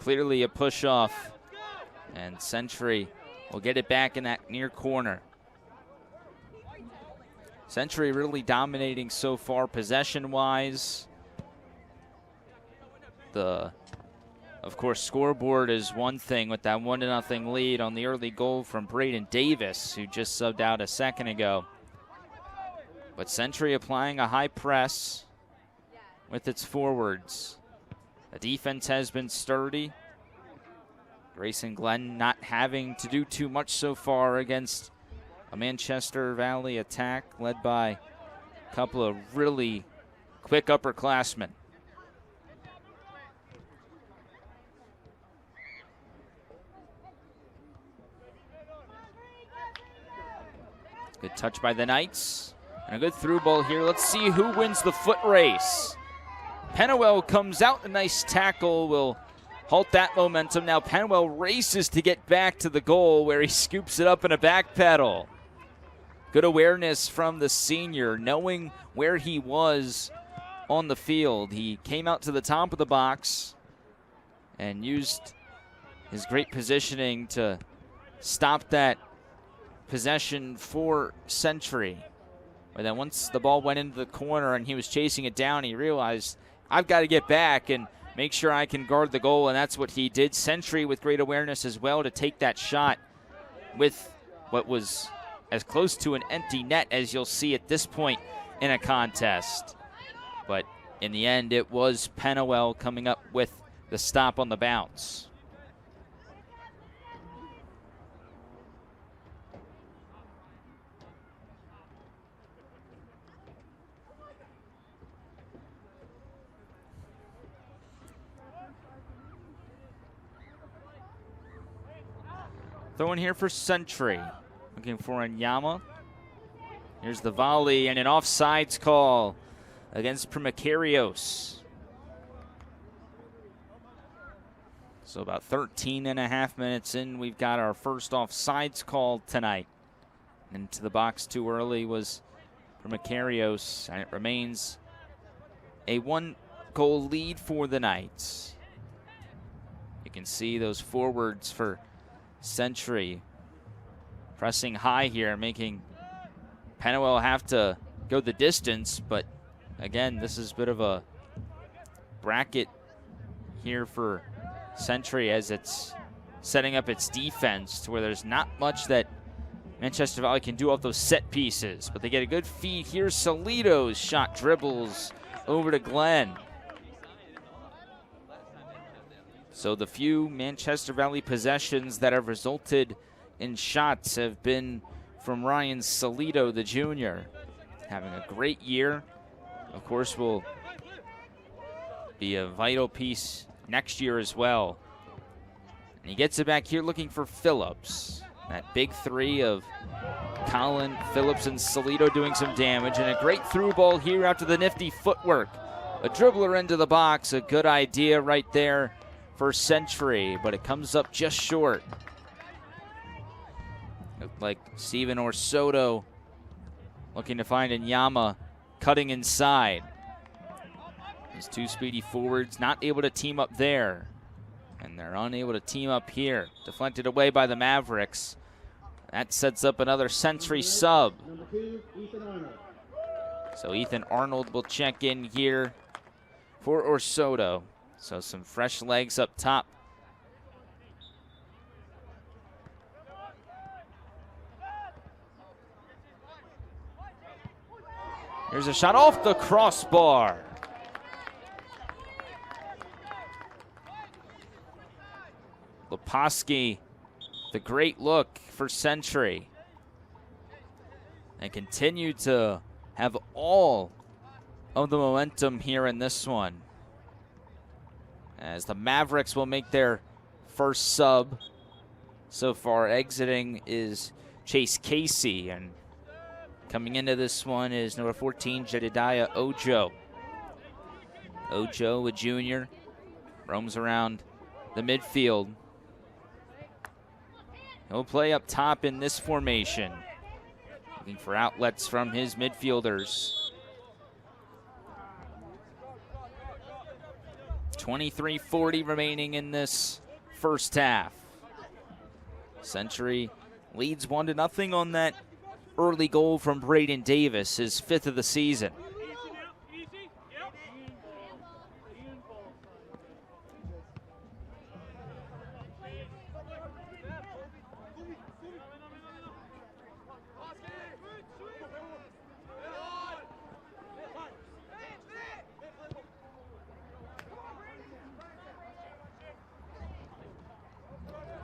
Clearly a push off, and Century will get it back in that near corner. Century really dominating so far possession-wise. Of course, scoreboard is one thing with that 1-0 lead on the early goal from Braden Davis, who just subbed out a second ago. But Century applying a high press with its forwards. The defense has been sturdy. Grayson Glenn not having to do too much so far against a Manchester Valley attack led by a couple of really quick upperclassmen. Good touch by the Knights. And a good through ball here. Let's see who wins the foot race. Pennewell comes out. A nice tackle will halt that momentum. Now Pennewell races to get back to the goal where he scoops it up in a back pedal. Good awareness from the senior, knowing where he was on the field. He came out to the top of the box and used his great positioning to stop that possession for Century. But then once the ball went into the corner and he was chasing it down, he realized, I've got to get back and make sure I can guard the goal, and that's what he did. Century with great awareness as well to take that shot with what was as close to an empty net as you'll see at this point in a contest. But in the end, it was Pennewell coming up with the stop on the bounce. Throwing here for Century. Looking for Anyama. Here's the volley and an offsides call against Primacarios. So about 13 and a half minutes in, we've got our first offsides called tonight. Into the box too early was for Makarios, and it remains a 1-goal lead for the Knights. You can see those forwards for Century pressing high here, making Pennywell have to go the distance, but again, this is a bit of a bracket here for Century as it's setting up its defense to where there's not much that Manchester Valley can do off those set pieces, but they get a good feed. Here's Salito's shot, dribbles over to Glenn. So the few Manchester Valley possessions that have resulted in shots have been from Ryan Salito, the junior. Having a great year. Of course, will be a vital piece next year as well. And he gets it back here looking for Phillips. That big three of Colin, Phillips, and Salito doing some damage. And a great through ball here after the nifty footwork. A dribbler into the box, a good idea right there for Century, but it comes up just short. Looked like Steven Orsoto looking to find Inyama cutting inside. These two speedy forwards not able to team up there. And they're unable to team up here. Deflected away by the Mavericks. That sets up another Century sub. Number 2, Ethan Arnold. So Ethan Arnold will check in here for Orsoto. So some fresh legs up top. Here's a shot off the crossbar. Leposki, the great look for Century. And continue to have all of the momentum here in this one. As the Mavericks will make their first sub. So far exiting is Chase Casey, and coming into this one is number 14, Jedediah Ojo. Ojo, a junior, roams around the midfield. He'll play up top in this formation, looking for outlets from his midfielders. 23:40 remaining in this first half. Century leads 1-0 on that early goal from Braden Davis, his 5th of the season.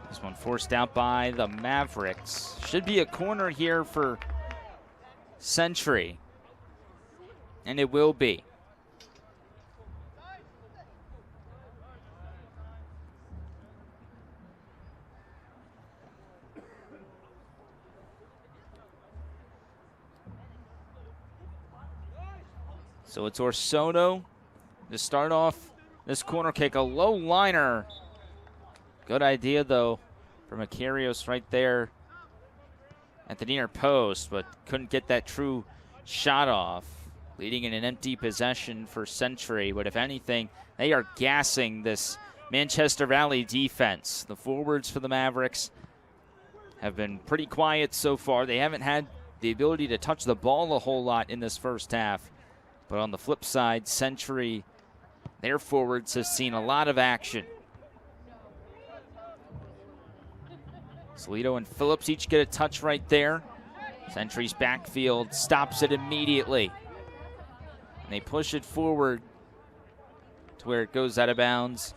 This one forced out by the Mavericks. Should be a corner here for Century. And it will be. So it's Orsoto to start off this corner kick. A low liner. Good idea, though, for Makarios right there at the near post, but couldn't get that true shot off, leading in an empty possession for Century. But if anything, they are gassing this Manchester Valley defense. The forwards for the Mavericks have been pretty quiet so far. They haven't had the ability to touch the ball a whole lot in this first half. But on the flip side, Century, their forwards have seen a lot of action. Salito and Phillips each get a touch right there. Century's backfield stops it immediately. And they push it forward to where it goes out of bounds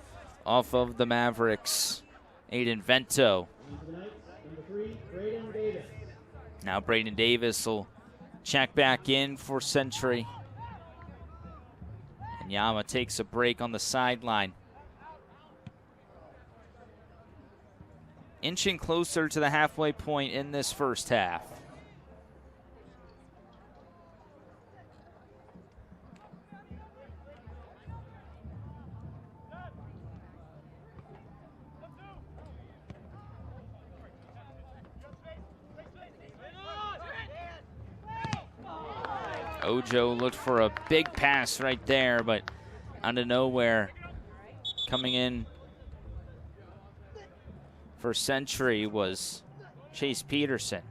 off of the Mavericks. Aiden Vento. Number 3, Braden Davis. Now Braden Davis will check back in for Century. And Yama takes a break on the sideline. Inching closer to the halfway point in this first half. Ojo looked for a big pass right there, but out of nowhere, coming in for Century was Chase Peterson.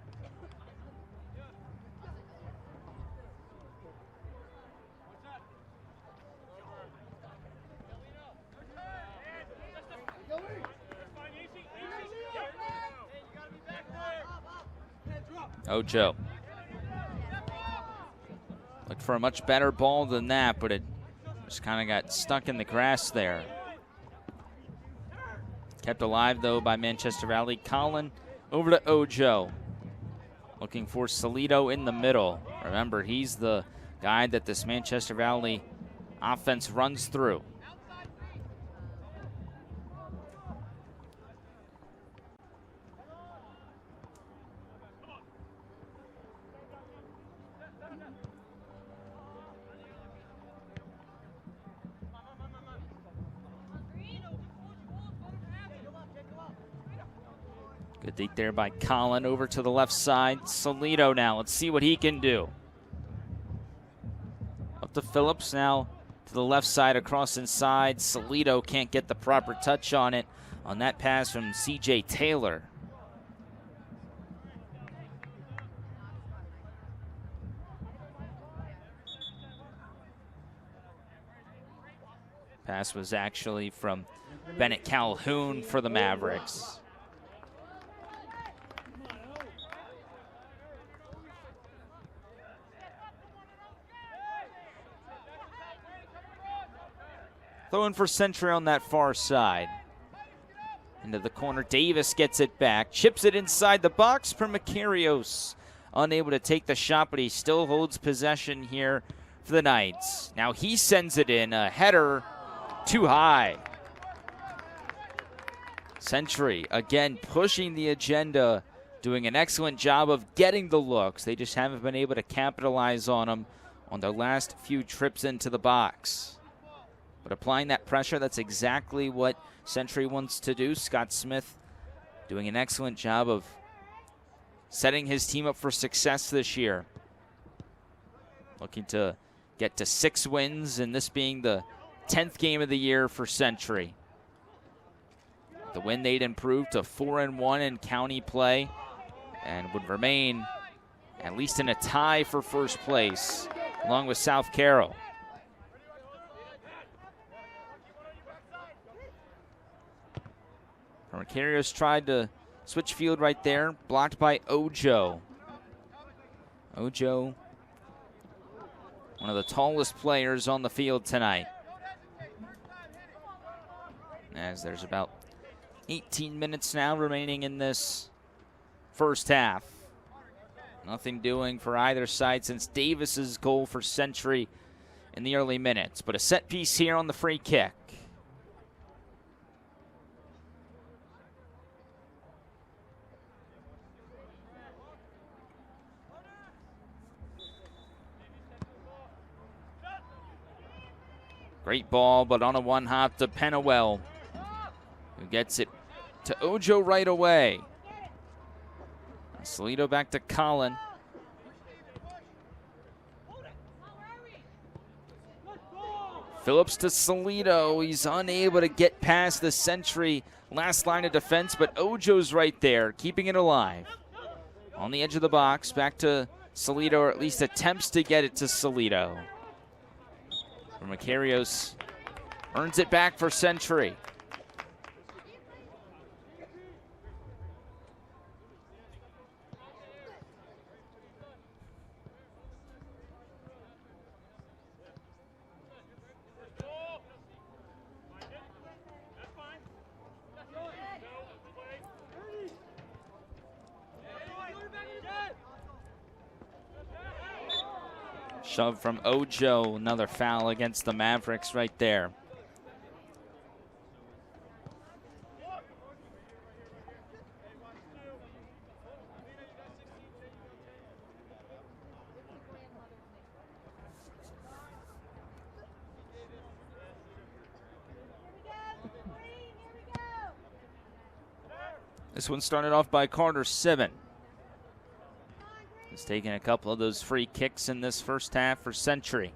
Ojo looked for a much better ball than that, but it just kind of got stuck in the grass there. Kept alive, though, by Manchester Valley. Collin over to Ojo. Looking for Salido in the middle. Remember, he's the guy that this Manchester Valley offense runs through. Good deep there by Collin over to the left side. Salido now. Let's see what he can do. Up to Phillips now to the left side across inside. Salido can't get the proper touch on it on that pass from C.J. Taylor. Pass was actually from Bennett Calhoun for the Mavericks. Throwing for Century on that far side. Into the corner, Davis gets it back, chips it inside the box for Makarios. Unable to take the shot, but he still holds possession here for the Knights. Now he sends it in, a header too high. Century, again, pushing the agenda, doing an excellent job of getting the looks. They just haven't been able to capitalize on them on their last few trips into the box. But applying that pressure, that's exactly what Century wants to do. Scott Smith doing an excellent job of setting his team up for success this year. Looking to get to 6 wins, and this being the 10th game of the year for Century. The win, they'd improve to 4-1 in county play and would remain at least in a tie for first place, along with South Carroll. Makarios tried to switch field right there, blocked by Ojo. Ojo, one of the tallest players on the field tonight. As there's about 18 minutes now remaining in this first half. Nothing doing for either side since Davis's goal for Century in the early minutes. But a set piece here on the free kick. Great ball, but on a one-hop to Pennewell, who gets it to Ojo right away. Salido back to Collin. Phillips to Salido. He's unable to get past the Century last line of defense, but Ojo's right there, keeping it alive. On the edge of the box, back to Salido, or at least attempts to get it to Salido. Makarios earns it back for Century. Shove from Ojo, another foul against the Mavericks right there. This one started off by Carter Sibbon. He's taken a couple of those free kicks in this first half for Century.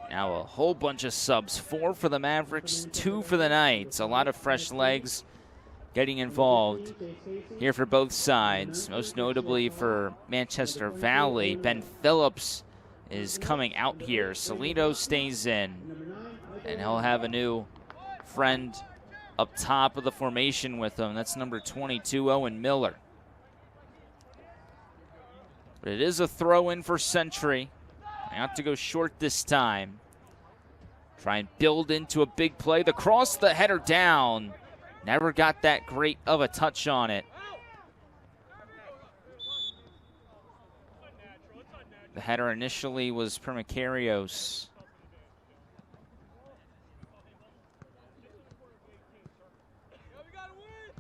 Now a whole bunch of subs, 4 for the Mavericks, 2 for the Knights. A lot of fresh legs getting involved here for both sides, most notably for Manchester Valley. Ben Phillips is coming out here. Salito stays in, and he'll have a new friend up top of the formation with him. That's number 22, Owen Miller. But it is a throw in for Century. They have to go short this time. Try and build into a big play. The cross, the header down. Never got that great of a touch on it. The header initially was Permicarios.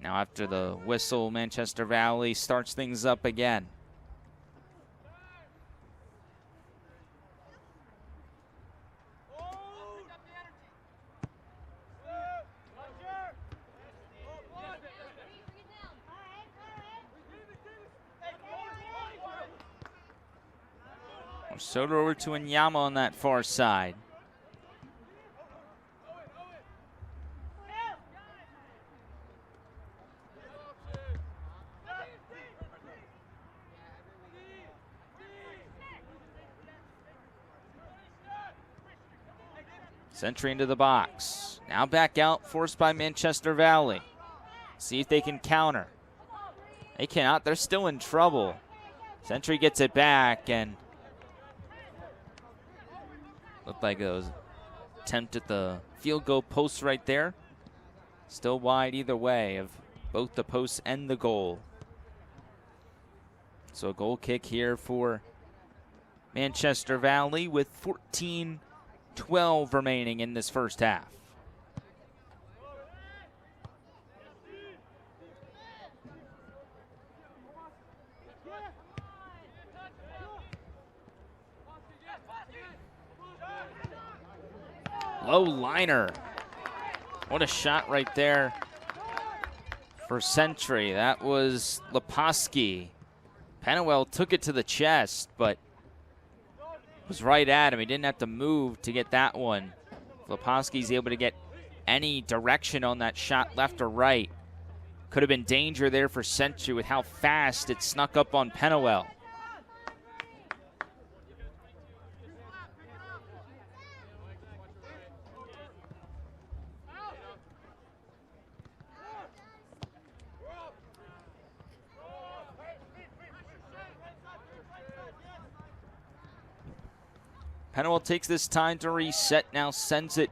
Now after the whistle, Manchester Valley starts things up again. Soda over to Inyama on that far side. Century into the box. Now back out, forced by Manchester Valley. See if they can counter. They cannot. They're still in trouble. Century gets it back, and looked like it was attempt at the field goal post right there. Still wide either way of both the post and the goal. So a goal kick here for Manchester Valley with 14:12 remaining in this first half. Low liner. What a shot right there for Century. That was Leposki. Pennewell took it to the chest, but was right at him. He didn't have to move to get that one. Leposki's able to get any direction on that shot, left or right. Could have been danger there for Century with how fast it snuck up on Pennewell. Pennewell takes this time to reset, now sends it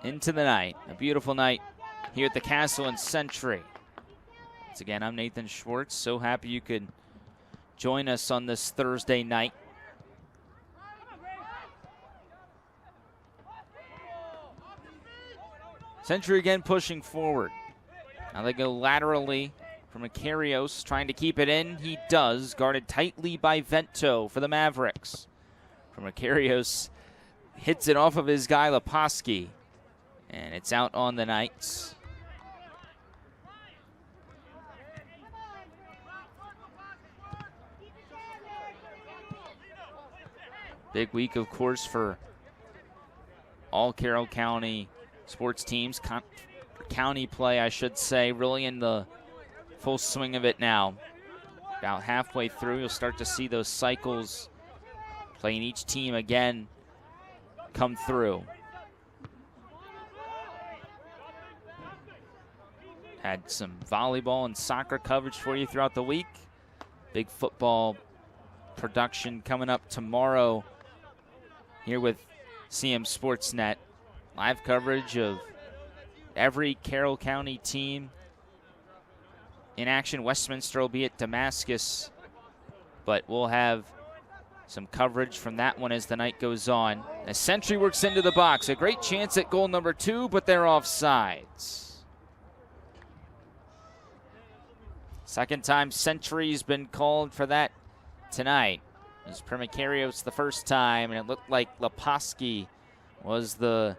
into the night. A beautiful night here at the Castle in Century. Once again, I'm Nathan Schwartz. So happy you could join us on this Thursday night. Century again pushing forward. Now they go laterally from Macarios, trying to keep it in. He does, guarded tightly by Vento for the Mavericks. From Macarios, hits it off of his guy Leposki, and it's out on the Knights. Big week, of course, for all Carroll County sports teams. County play, I should say, really in the full swing of it now. About halfway through, you'll start to see those cycles playing each team again come through. Had some volleyball and soccer coverage for you throughout the week. Big football production coming up tomorrow here with CMSportsNet. Live coverage of every Carroll County team in action. Westminster will be at Damascus, but we'll have some coverage from that one as the night goes on. As Century works into the box, a great chance at goal number 2, but they're offsides. Second time Century's been called for that tonight. It was Permicarios the first time, and it looked like Leposki was the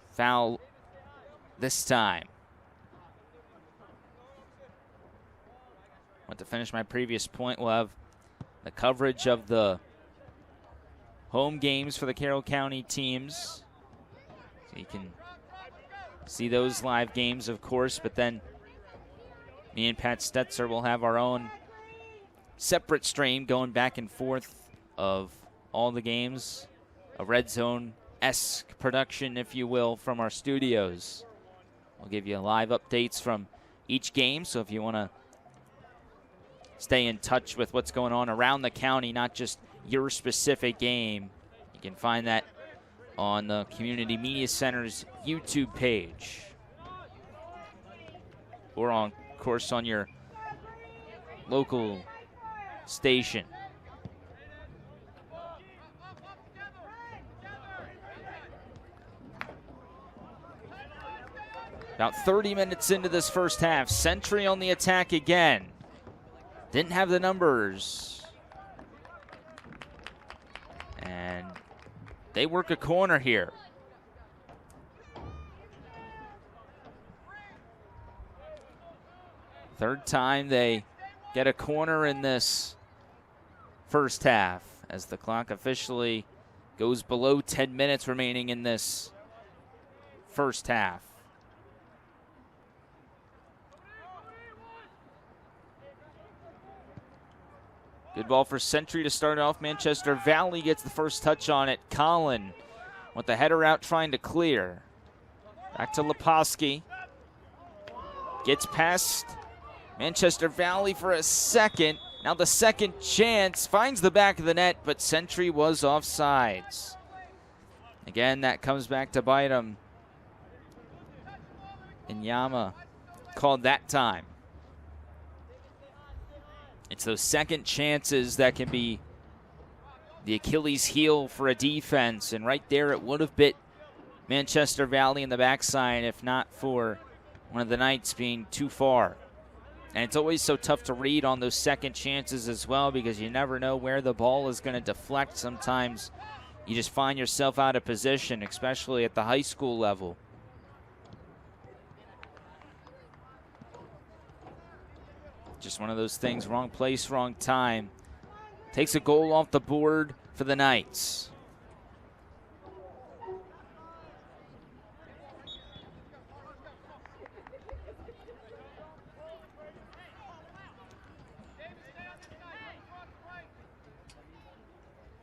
foul this time. want to finish my previous point, we'll have the coverage of the home games for the Carroll County teams. So you can see those live games, of course, but then me and Pat Stetzer will have our own separate stream going back and forth of all the games, a Red Zone-esque production, if you will, from our studios. We'll give you live updates from each game, so if you want to stay in touch with what's going on around the county, not just your specific game, you can find that on the Community Media Center's YouTube page, or on, of course, on your local station. About 30 minutes into this first half, Century on the attack again. Didn't have the numbers. And they work a corner here. Third time they get a corner in this first half as the clock officially goes below 10 minutes remaining in this first half. Good ball for Century to start off. Manchester Valley gets the first touch on it. Collin with the header out trying to clear. Back to Leposki. Gets past Manchester Valley for a second. Now the second chance finds the back of the net, but Century was offsides. Again, that comes back to bite him. Inyama called that time. It's those second chances that can be the Achilles heel for a defense, and right there it would have bit Manchester Valley in the backside if not for one of the Knights being too far. And it's always so tough to read on those second chances as well, because you never know where the ball is going to deflect. Sometimes you just find yourself out of position, especially at the high school level. Just one of those things, wrong place, wrong time. Takes a goal off the board for the Knights.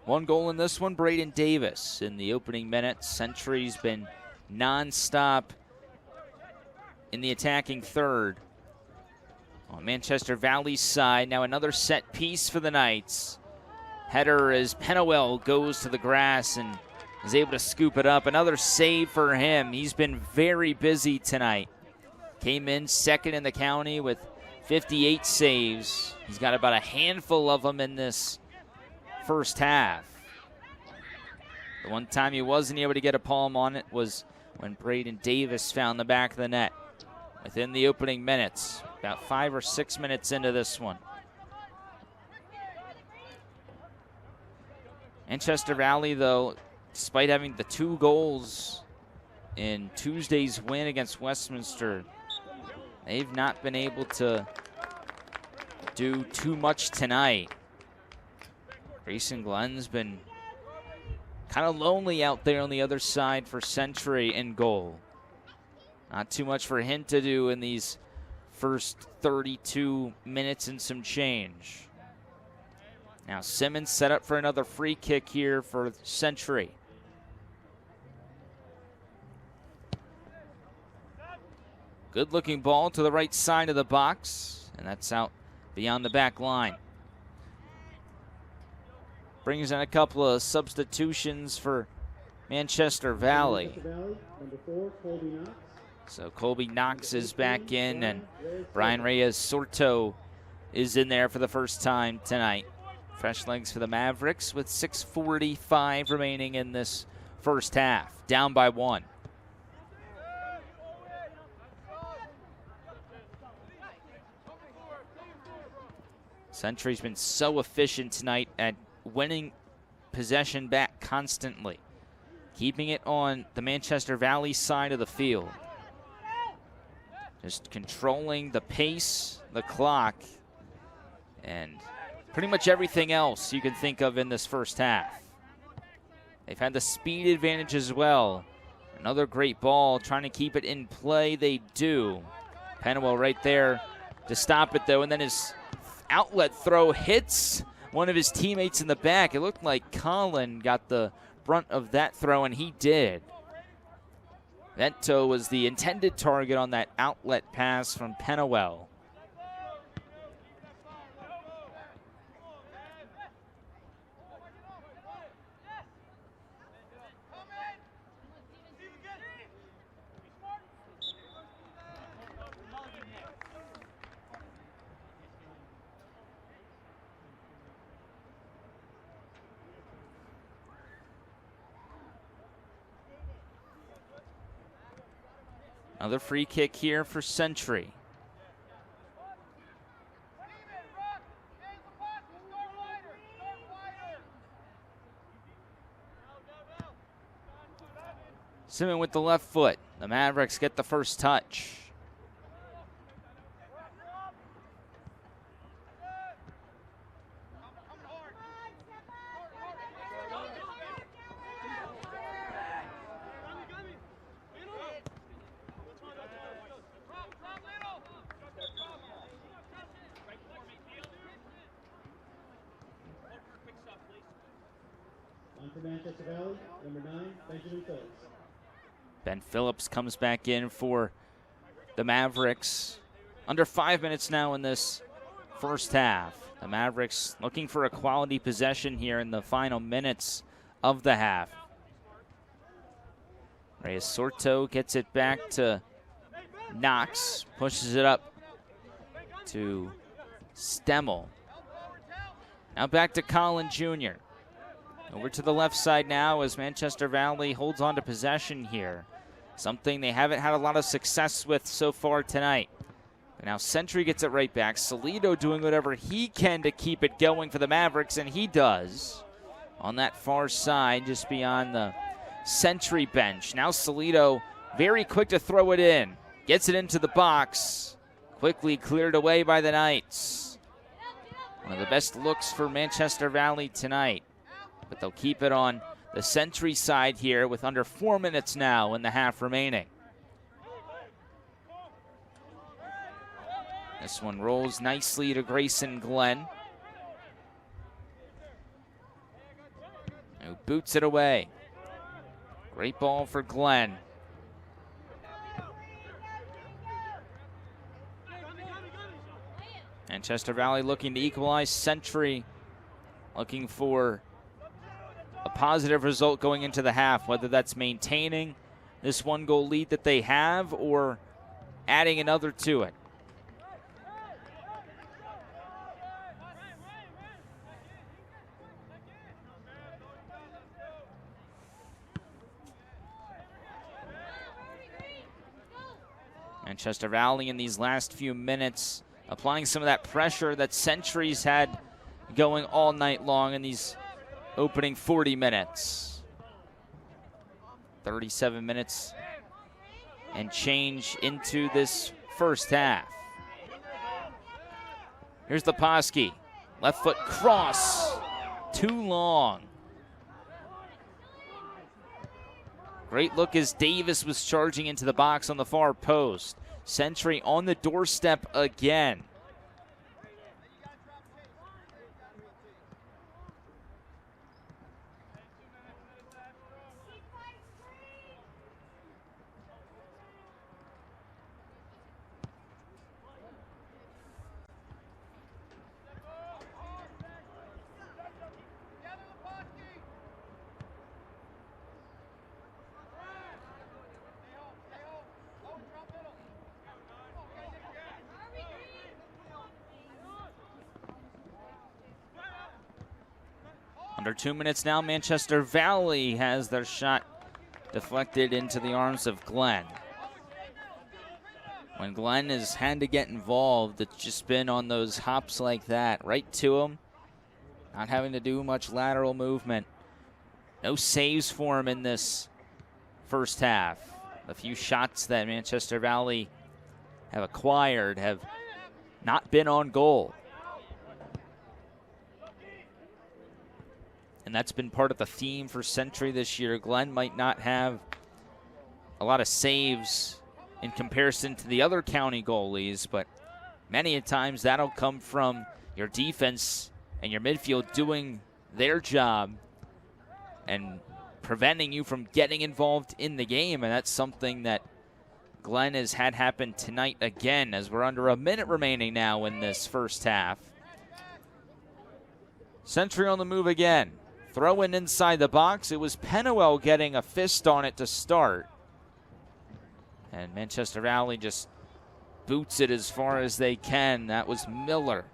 One goal in this one, Braden Davis in the opening minutes. Century's been non-stop in the attacking third. On Manchester Valley's side, now another set piece for the Knights. Header as Pennewell goes to the grass and is able to scoop it up. Another save for him. He's been very busy tonight. Came in second in the county with 58 saves. He's got about a handful of them in this first half. The one time he wasn't able to get a palm on it was when Braden Davis found the back of the net within the opening minutes. About 5 or 6 minutes into this one. Manchester Valley, though, despite having the 2 goals in Tuesday's win against Westminster, they've not been able to do too much tonight. Grayson Glenn's been kind of lonely out there on the other side for Century in goal. Not too much for him to do in these first 32 minutes and some change. Now Simmons set up for another free kick here for Century. Good looking ball to the right side of the box, and that's out beyond the back line. Brings in a couple of substitutions for Manchester Valley. Number 4, Colby Knox. So Colby Knox is back in, and Brian Reyes Sorto is in there for the first time tonight. Fresh legs for the Mavericks with 6:45 remaining in this first half. Down by 1. Century's been so efficient tonight at winning possession back constantly, keeping it on the Manchester Valley side of the field. Just controlling the pace, the clock, and pretty much everything else you can think of in this first half. They've had the speed advantage as well. Another great ball, trying to keep it in play. They do. Penwell right there to stop it, though, and then his outlet throw hits one of his teammates in the back. It looked like Colin got the brunt of that throw, and he did. Vento was the intended target on that outlet pass from Penwell. Another free kick here for Century. Simon with the left foot. The Mavericks get the first touch. On for Manchester Valley, number 9, Benjamin Phillips. Ben Phillips comes back in for the Mavericks. Under 5 minutes now in this first half. The Mavericks looking for a quality possession here in the final minutes of the half. Reyes Sorto gets it back to Knox, pushes it up to Stemmel. Now back to Collin Jr. Over to the left side now as Manchester Valley holds on to possession here. Something they haven't had a lot of success with so far tonight. But now Century gets it right back. Salido doing whatever he can to keep it going for the Mavericks, and he does. On that far side, just beyond the Century bench. Now Salido very quick to throw it in. Gets it into the box. Quickly cleared away by the Knights. One of the best looks for Manchester Valley tonight. But they'll keep it on the Century side here with under 4 minutes now in the half remaining. This one rolls nicely to Grayson Glenn, who boots it away. Great ball for Glenn. Manchester Valley looking to equalize. Century looking for a positive result going into the half, whether that's maintaining this 1-goal lead that they have or adding another to it. Manchester Valley in these last few minutes applying some of that pressure that Century's had going all night long in these opening 40 minutes. 37 minutes and change into this first half. Here's Leposki. Left foot cross. Too long. Great look as Davis was charging into the box on the far post. Century on the doorstep again. Under 2 minutes now, Manchester Valley has their shot deflected into the arms of Glenn. When Glenn has had to get involved, it's just been on those hops like that, right to him, not having to do much lateral movement. No saves for him in this first half. The few shots that Manchester Valley have acquired have not been on goal. And that's been part of the theme for Century this year. Glenn might not have a lot of saves in comparison to the other county goalies, but many a times that'll come from your defense and your midfield doing their job and preventing you from getting involved in the game. And that's something that Glenn has had happen tonight again, as we're under a minute remaining now in this first half. Century on the move again. Throw in inside the box. It was Penuel getting a fist on it to start. And Manchester Valley just boots it as far as they can. That was Miller.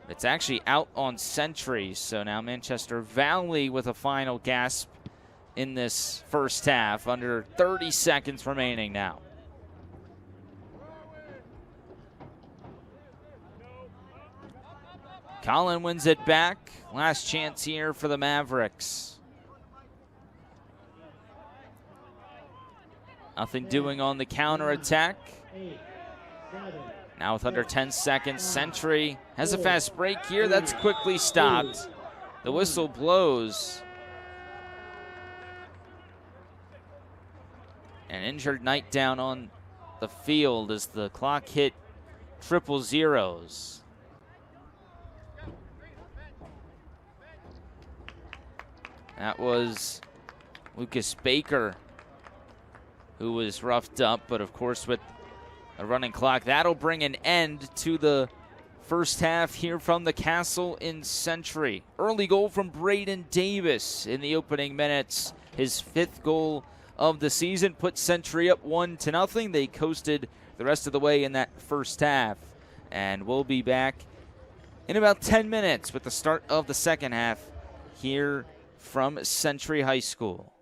It's actually out on Century, so now Manchester Valley with a final gasp in this first half. Under 30 seconds remaining now. Collin wins it back. Last chance here for the Mavericks. Nothing doing on the counterattack. Now with under 10 seconds, Century has a fast break here. That's quickly stopped. The whistle blows. An injured Knight down on the field as the clock hit triple zeros. That was Lucas Baker, who was roughed up, but of course with a running clock, that'll bring an end to the first half here from the Castle in Century. Early goal from Braden Davis in the opening minutes. His 5th goal of the season put Century up 1-0. They coasted the rest of the way in that first half. And we'll be back in about 10 minutes with the start of the second half here from Century High School.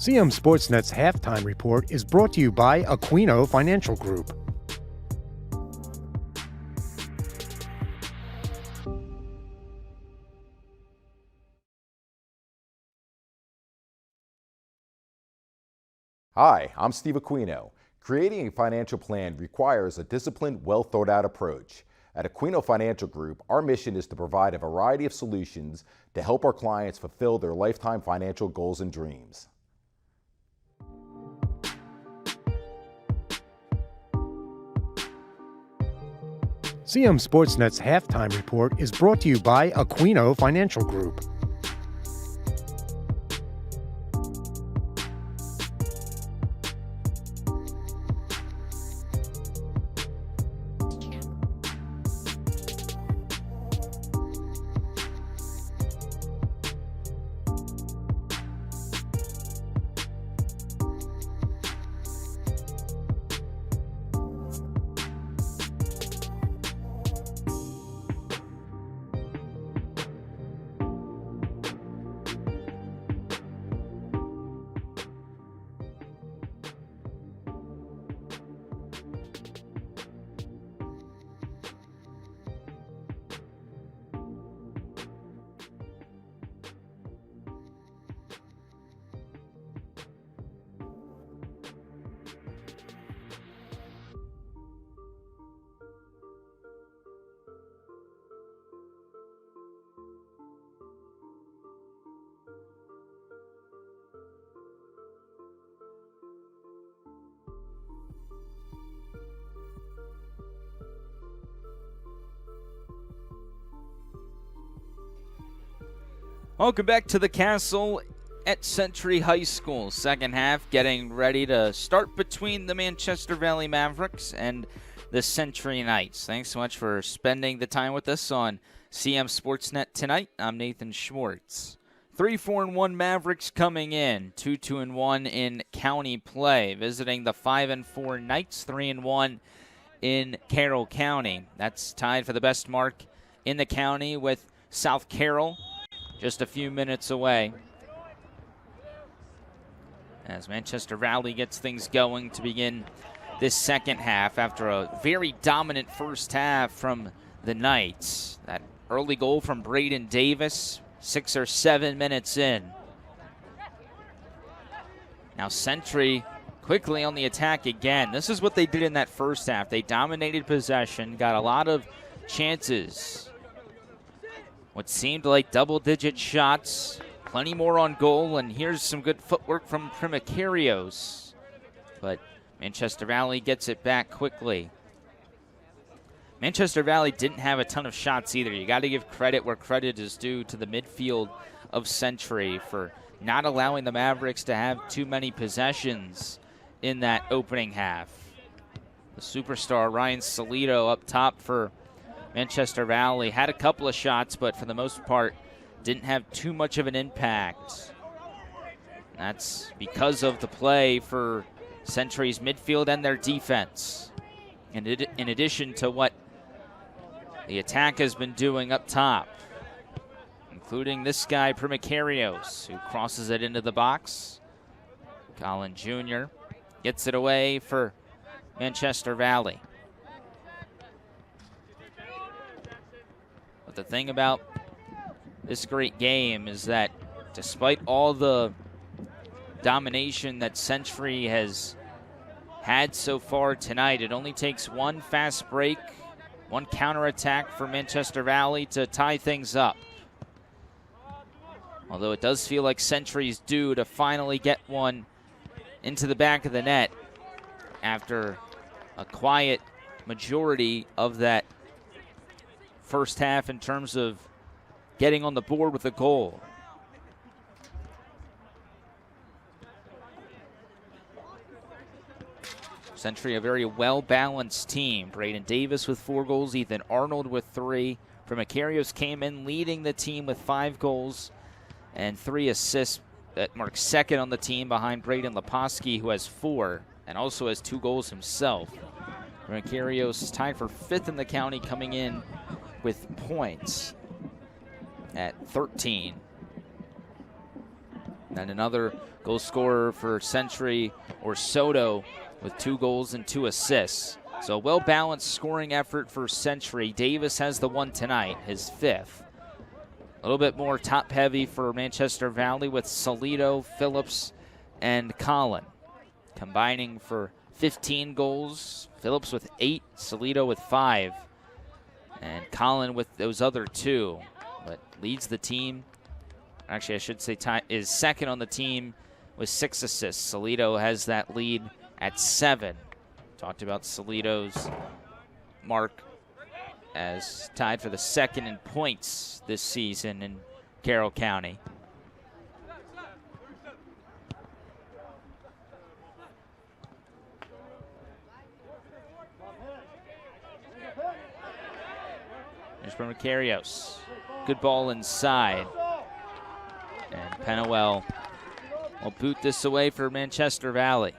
CMSportsNet's halftime report is brought to you by Aquino Financial Group. Hi, I'm Steve Aquino. Creating a financial plan requires a disciplined, well-thought-out approach. At Aquino Financial Group, our mission is to provide a variety of solutions to help our clients fulfill their lifetime financial goals and dreams. CMSportsNet's halftime report is brought to you by Aquino Financial Group. Welcome back to the Castle at Century High School. Second half getting ready to start between the Manchester Valley Mavericks and the Century Knights. Thanks so much for spending the time with us on CMSportsNet tonight. I'm Nathan Schwartz. 3-4-1 Mavericks coming in, 2-2-1 in county play, visiting the 5-4 Knights, 3-1 in Carroll County. That's tied for the best mark in the county with South Carroll, just a few minutes away. As Manchester Valley gets things going to begin this second half after a very dominant first half from the Knights. That early goal from Braden Davis, 6 or 7 minutes in. Now Century quickly on the attack again. This is what they did in that first half. They dominated possession, got a lot of chances. What seemed like double-digit shots, plenty more on goal, and here's some good footwork from Primacarios. But Manchester Valley gets it back quickly. Manchester Valley didn't have a ton of shots either. You got to give credit where credit is due to the midfield of Century for not allowing the Mavericks to have too many possessions in that opening half. The superstar Ryan Salito up top for Manchester Valley had a couple of shots, but for the most part didn't have too much of an impact. That's because of the play for Century's midfield and their defense. And in addition to what the attack has been doing up top, including this guy, Primacarios, who crosses it into the box. Colin Jr. gets it away for Manchester Valley. But the thing about this great game is that despite all the domination that Century has had so far tonight, it only takes one fast break, one counterattack for Manchester Valley to tie things up. Although it does feel like Century's due to finally get one into the back of the net after a quiet majority of that first half in terms of getting on the board with a goal. Century, a very well-balanced team. Braden Davis with 4 goals, Ethan Arnold with 3. Primacarios came in leading the team with 5 goals and 3 assists. That marks second on the team behind Braden Leposki, who has 4 and also has 2 goals himself. Primacarios tied for 5th in the county, coming in with points at 13. then another goal scorer for Century, or Soto, with 2 goals and 2 assists. So a well-balanced scoring effort for Century. Davis has the one tonight, his 5th. A little bit more top-heavy for Manchester Valley with Salido, Phillips, and Collin combining for 15 goals. Phillips with 8, Salido with 5, and Collin with those other 2. But leads the team. Actually, I should say is second on the team with 6 assists. Salido has that lead at 7. Talked about Salido's mark as tied for the 2nd in points this season in Carroll County. Here's from Macarios. Good ball inside. And Pennewell will boot this away for Manchester Valley.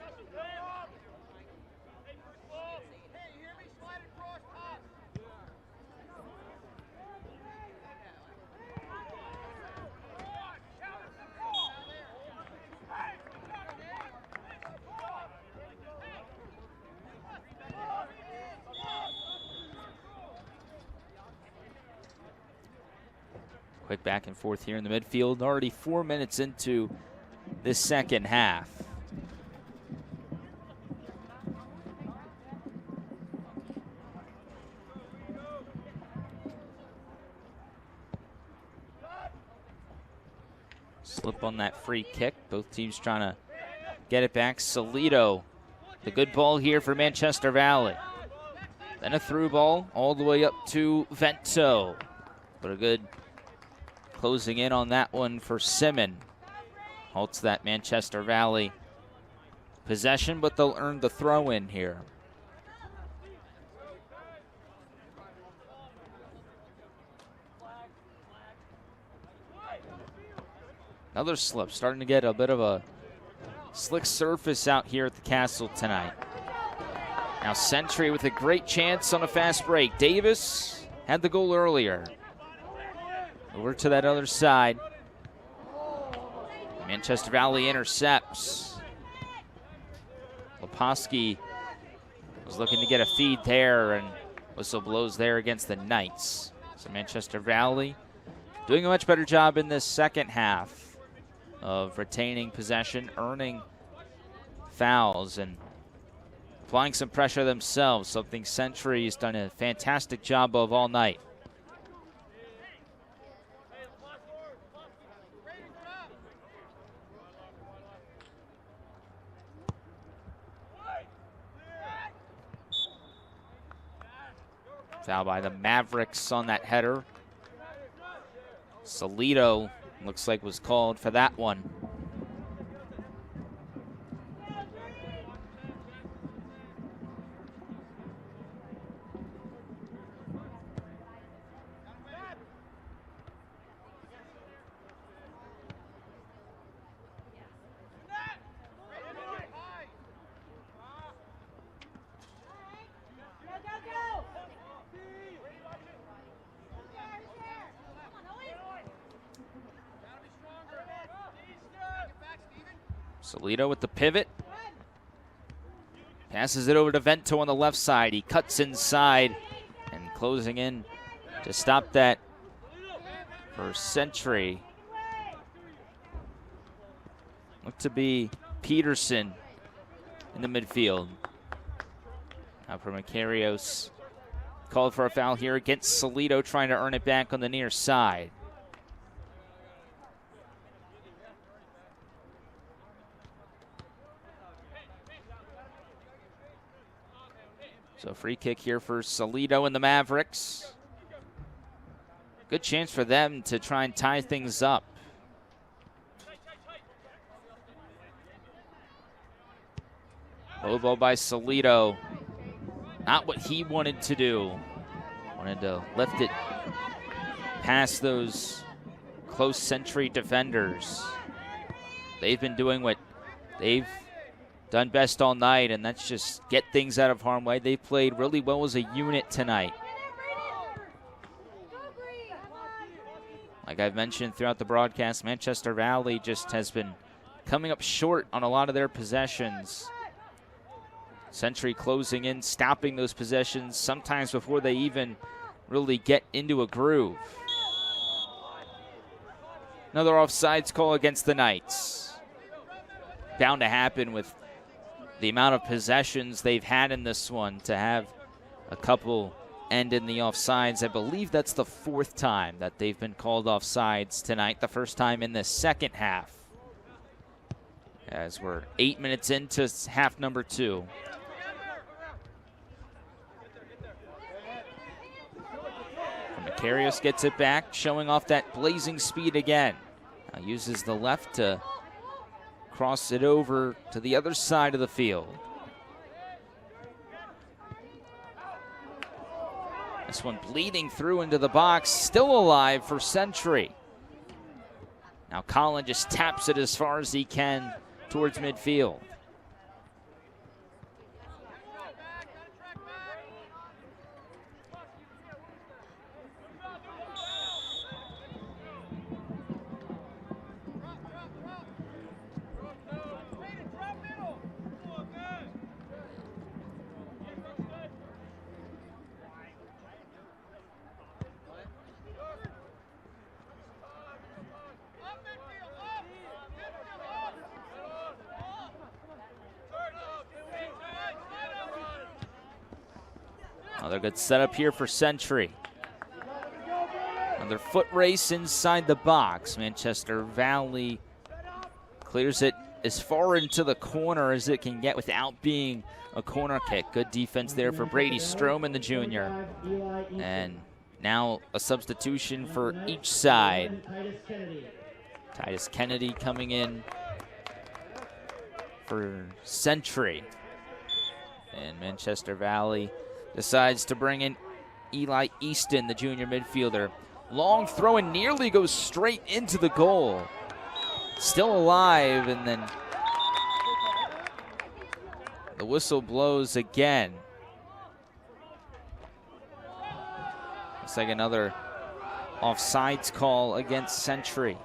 Quick back and forth here in the midfield. Already 4 minutes into this second half. Slip on that free kick. Both teams trying to get it back. Salido, the good ball here for Manchester Valley. Then a through ball all the way up to Vento. But a good closing in on that one for Simon. Halts that Manchester Valley possession, but they'll earn the throw in here. Another slip, starting to get a bit of a slick surface out here at the Castle tonight. Now Century with a great chance on a fast break. Davis had the goal earlier. Over to that other side. Manchester Valley intercepts. Leposki was looking to get a feed there, and whistle blows there against the Knights. So Manchester Valley doing a much better job in this second half of retaining possession, earning fouls, and applying some pressure themselves, something Century has done a fantastic job of all night. Foul by the Mavericks on that header. Salido looks like was called for that one. Salido with the pivot. Passes it over to Vento on the left side. He cuts inside and closing in to stop that for Century. Looked to be Peterson in the midfield. Now for Macarios. Called for a foul here against Salido, trying to earn it back on the near side. So free kick here for Salido and the Mavericks. Good chance for them to try and tie things up. Low ball by Salido. Not what he wanted to do. Wanted to lift it past those close Century defenders. They've been doing what they've done best all night, and that's just get things out of harm's way. They played really well as a unit tonight. Like I've mentioned throughout the broadcast, Manchester Valley just has been coming up short on a lot of their possessions. Century closing in, stopping those possessions sometimes before they even really get into a groove. Another offsides call against the Knights. Bound to happen with the amount of possessions they've had in this one, to have a couple end in the offsides. I believe that's the 4th time that they've been called offsides tonight, the first time in the second half, as we're 8 minutes into half number 2. Macarius gets it back, showing off that blazing speed again. Now uses the left to cross it over to the other side of the field. This one bleeding through into the box, still alive for Century. Now Colin just taps it as far as he can towards midfield. Another good setup here for Century. Another foot race inside the box. Manchester Valley clears it as far into the corner as it can get without being a corner kick. Good defense there for Brady Stroman, the junior. And now a substitution for each side. Titus Kennedy coming in for Century. And Manchester Valley decides to bring in Eli Easton, the junior midfielder. Long throw and nearly goes straight into the goal. Still alive, and then the whistle blows again. Looks like another offsides call against Century.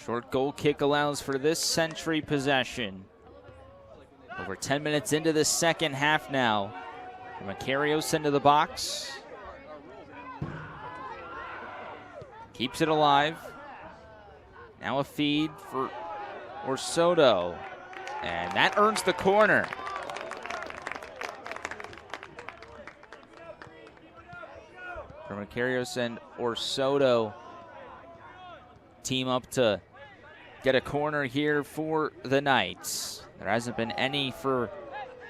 Short goal kick allows for this Century possession. Over 10 minutes into the second half now. Macarios into the box. Keeps it alive. Now a feed for Orsoto. And that earns the corner. For Macarios and Orsoto team up to get a corner here for the Knights. There hasn't been any for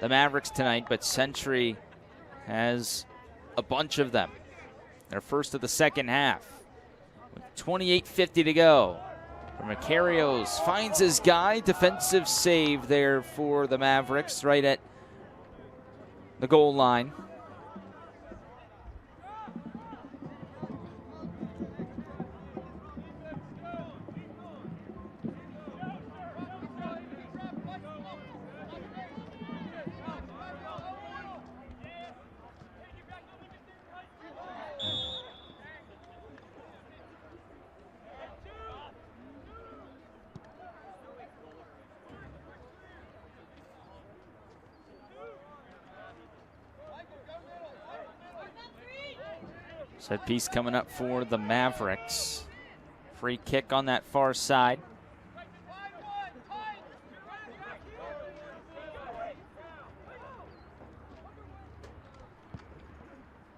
the Mavericks tonight, but Century has a bunch of them. Their first of the second half. With 28:50 to go. Macarios finds his guy. Defensive save there for the Mavericks right at the goal line. Set piece coming up for the Mavericks. Free kick on that far side.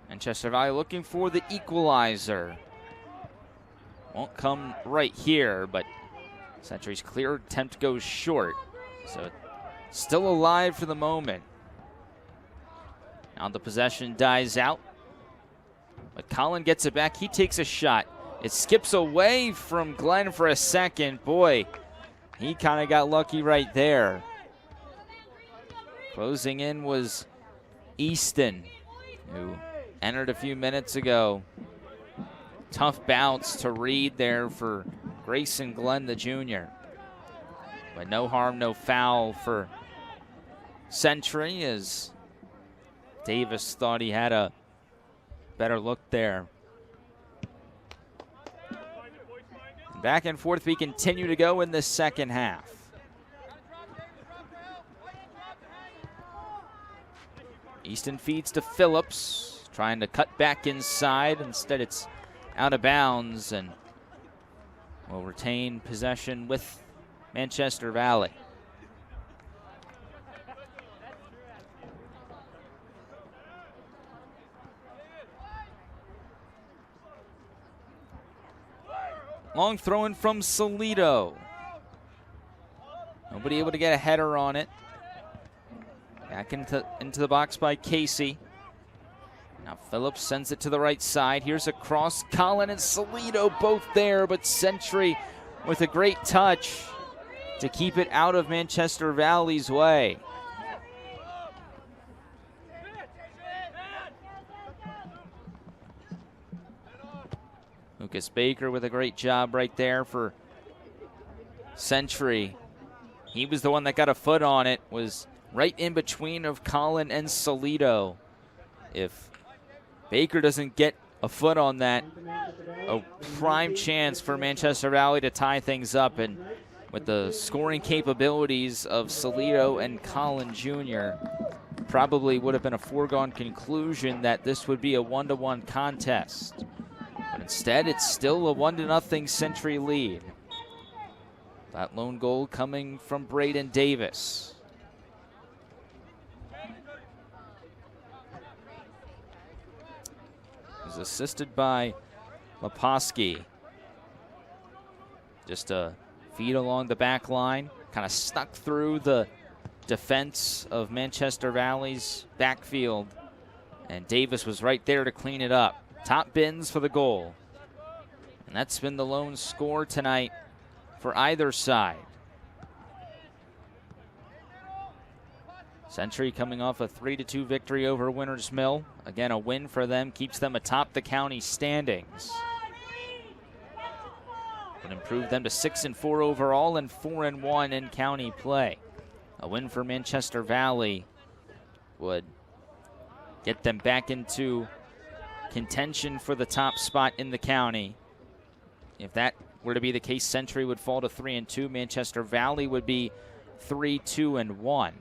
Manchester Valley looking for the equalizer. Won't come right here, but Century's clear attempt goes short. So still alive for the moment. Now the possession dies out. But Colin gets it back. He takes a shot. It skips away from Glenn for a second. Boy, he kind of got lucky right there. Closing in was Easton, who entered a few minutes ago. Tough bounce to Reed there for Grayson Glenn, the junior. But no harm, no foul for Century, as Davis thought he had a better look there. Back and forth we continue to go in the second half. Easton feeds to Phillips, trying to cut back inside. Instead it's out of bounds and will retain possession with Manchester Valley. Long throw-in from Salido. Nobody able to get a header on it. Back into the box by Casey. Now Phillips sends it to the right side. Here's a cross. Collin and Salido both there, but Century with a great touch to keep it out of Manchester Valley's way. Lucas Baker with a great job right there for Century. He was the one that got a foot on it, was right in between of Collin and Salido. If Baker doesn't get a foot on that, a prime chance for Manchester Valley to tie things up. And with the scoring capabilities of Salido and Collin Jr., probably would have been a foregone conclusion that this would be a 1-1 contest. But instead, it's still a 1-0 Century lead. That lone goal coming from Braden Davis. He's assisted by Leposki. Just a feed along the back line, kind of stuck through the defense of Manchester Valley's backfield, and Davis was right there to clean it up. Top bins for the goal. And that's been the lone score tonight for either side. Century coming off a 3-2 victory over Winters Mill. Again, a win for them keeps them atop the county standings. Would improve them to 6-4 overall and 4-1 in county play. A win for Manchester Valley would get them back into contention for the top spot in the county. If that were to be the case, Century would fall to 3-2. Manchester Valley would be 3-2-1.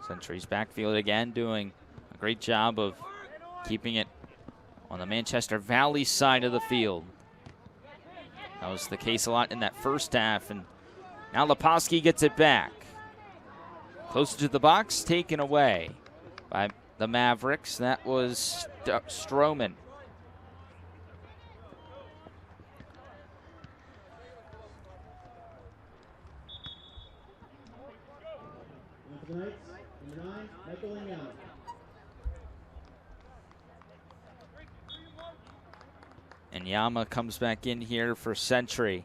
Century's backfield again doing a great job of keeping it on the Manchester Valley side of the field. That was the case a lot in that first half, and now Leposki gets it back. Closer to the box, taken away by the Mavericks. That was Stroman. Knights, number 9, Michael Young. And Yama comes back in here for Century.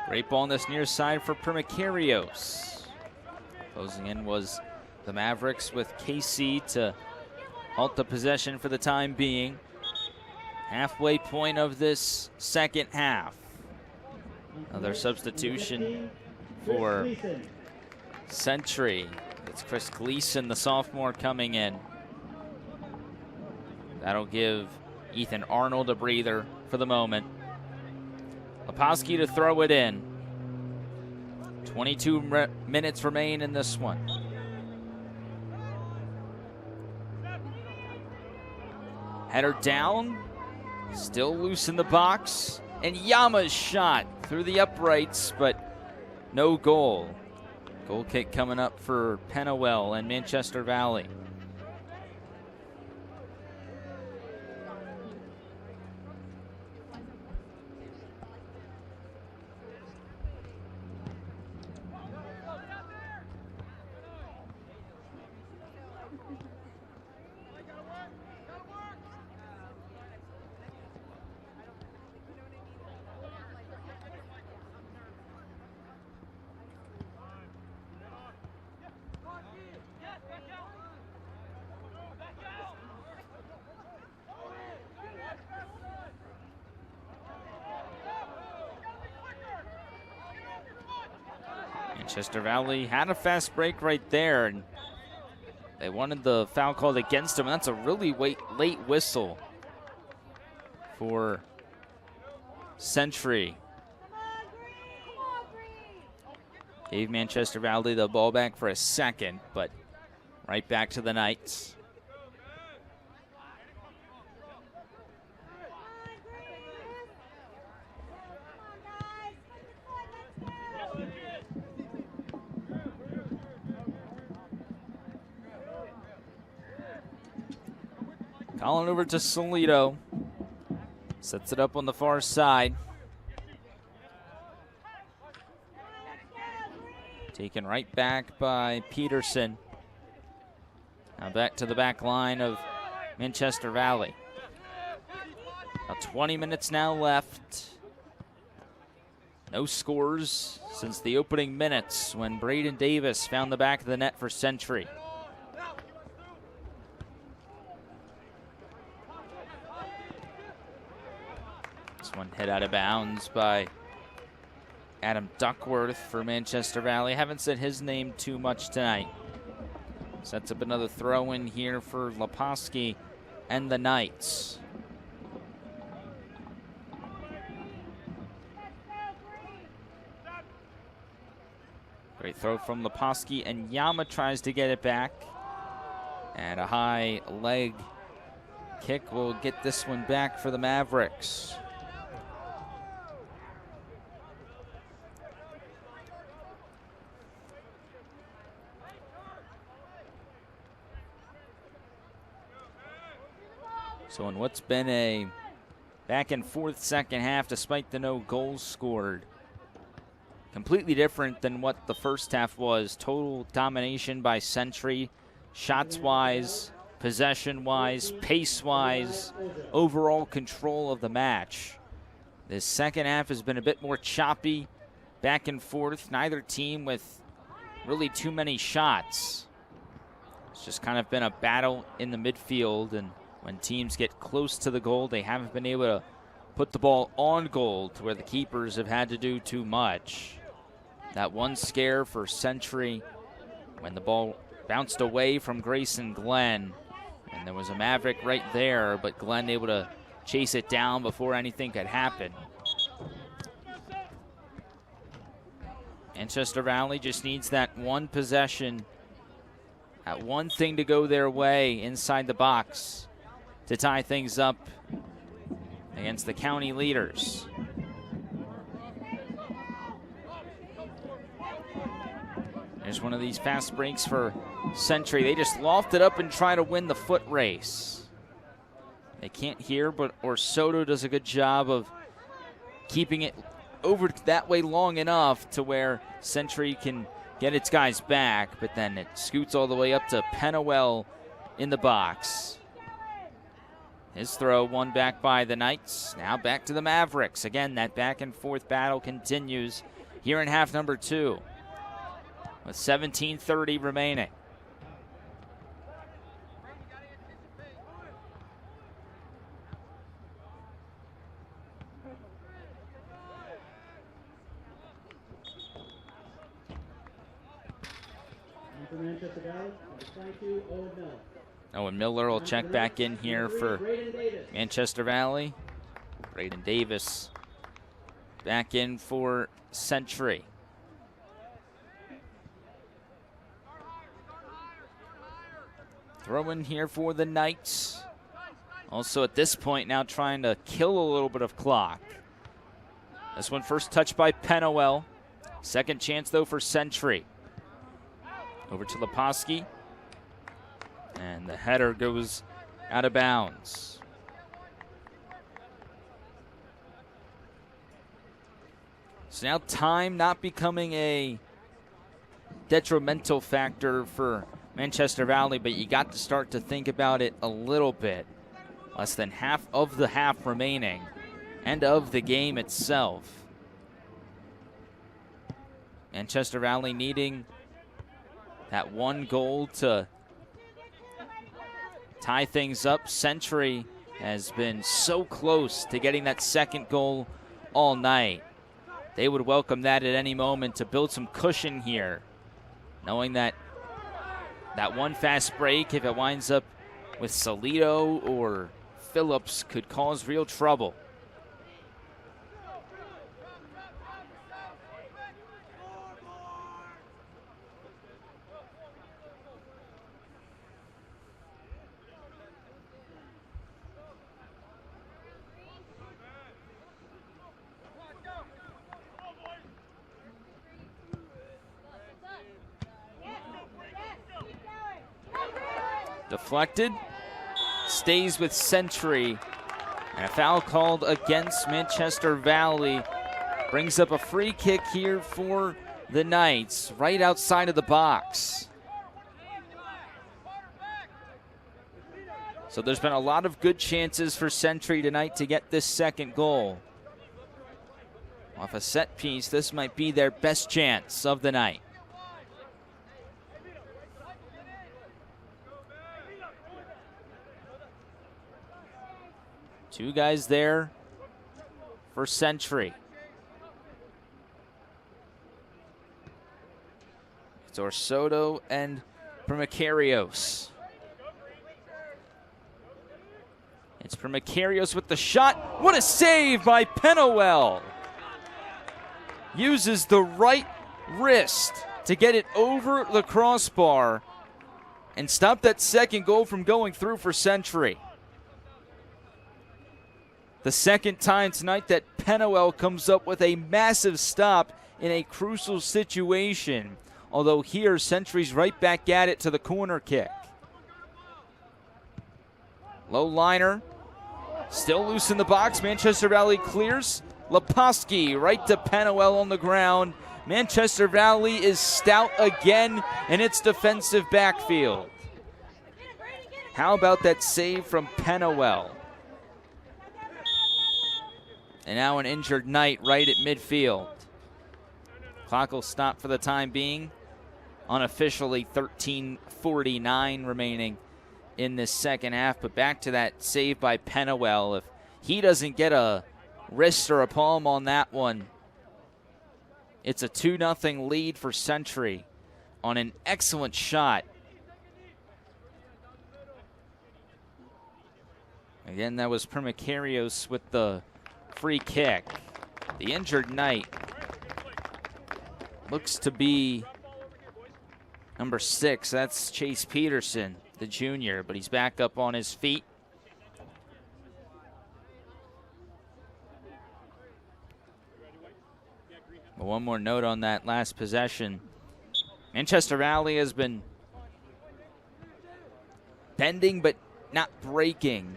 Great ball on this near side for Primicarios. Closing in was the Mavericks with KC to halt the possession for the time being. Halfway point of this second half. Another substitution for Century. It's Chris Gleason, the sophomore, coming in. That'll give Ethan Arnold a breather for the moment. Leposki to throw it in. 22 minutes remain in this one. Header down, still loose in the box, and Yama's shot through the uprights, but no goal. Goal kick coming up for Pennawell and Manchester Valley. Manchester Valley had a fast break right there, and they wanted the foul called against them. That's a really late whistle for Century. Gave Manchester Valley the ball back for a second, but right back to the Knights. Calling over to Solito. Sets it up on the far side. Taken right back by Peterson. Now back to the back line of Manchester Valley. About 20 minutes now left. No scores since the opening minutes when Braden Davis found the back of the net for Century. One hit out of bounds by Adam Duckworth for Manchester Valley. Haven't said his name too much tonight. Sets up another throw in here for Leposki and the Knights. Great throw from Leposki, and Yama tries to get it back. And a high leg kick will get this one back for the Mavericks. So in what's been a back and forth second half, despite the no goals scored, completely different than what the first half was. Total domination by Century, shots-wise, possession-wise, pace-wise, overall control of the match. This second half has been a bit more choppy, back and forth, neither team with really too many shots. It's just kind of been a battle in the midfield, and when teams get close to the goal, they haven't been able to put the ball on goal to where the keepers have had to do too much. That one scare for Century when the ball bounced away from Grayson Glenn, and there was a Maverick right there, but Glenn able to chase it down before anything could happen. Manchester Valley just needs that one possession, that one thing to go their way inside the box to tie things up against the county leaders. There's one of these fast breaks for Century. They just loft it up and try to win the foot race. They can't here, but Orsoto does a good job of keeping it over that way long enough to where Century can get its guys back, but then it scoots all the way up to Pennawell in the box. His throw won back by the Knights. Now back to the Mavericks. Again, that back and forth battle continues here in half number 2 with 17:30 remaining. Manchester Valley, number 22, Owen Miller. Owen Miller will check back in here for Manchester Valley. Braden Davis back in for Century. Throw in here for the Knights. Also at this point now trying to kill a little bit of clock. This one first touched by Penowell. Second chance though for Century. Over to Leposki. And the header goes out of bounds. So now time not becoming a detrimental factor for Manchester Valley, but you got to start to think about it a little bit. Less than half of the half remaining and of the game itself. Manchester Valley needing that one goal to tie things up. Century has been so close to getting that second goal all night. They would welcome that at any moment to build some cushion here, knowing that that one fast break, if it winds up with Salito or Phillips, could cause real trouble. Deflected, stays with Century, and a foul called against Manchester Valley. Brings up a free kick here for the Knights, right outside of the box. So there's been a lot of good chances for Century tonight to get this second goal. Off a set piece, this might be their best chance of the night. Two guys there for Century. It's Orsoto and Primacarios. It's Primacarios with the shot. What a save by Penowell. Uses the right wrist to get it over the crossbar and stop that second goal from going through for Century. The second time tonight that Penowell comes up with a massive stop in a crucial situation. Although here, Century's right back at it to the corner kick. Low liner, still loose in the box. Manchester Valley clears. Leposki right to Penowell on the ground. Manchester Valley is stout again in its defensive backfield. How about that save from Penowell? And now an injured Knight right at midfield. Clock will stop for the time being. Unofficially 13:49 remaining in this second half. But back to that save by Penowell. If he doesn't get a wrist or a palm on that one, it's a 2-0 lead for Century on an excellent shot. Again, that was Primacarios with the free kick. The injured Knight looks to be number 6. That's Chase Peterson, the junior, but he's back up on his feet. But one more note on that last possession. Manchester Valley has been bending but not breaking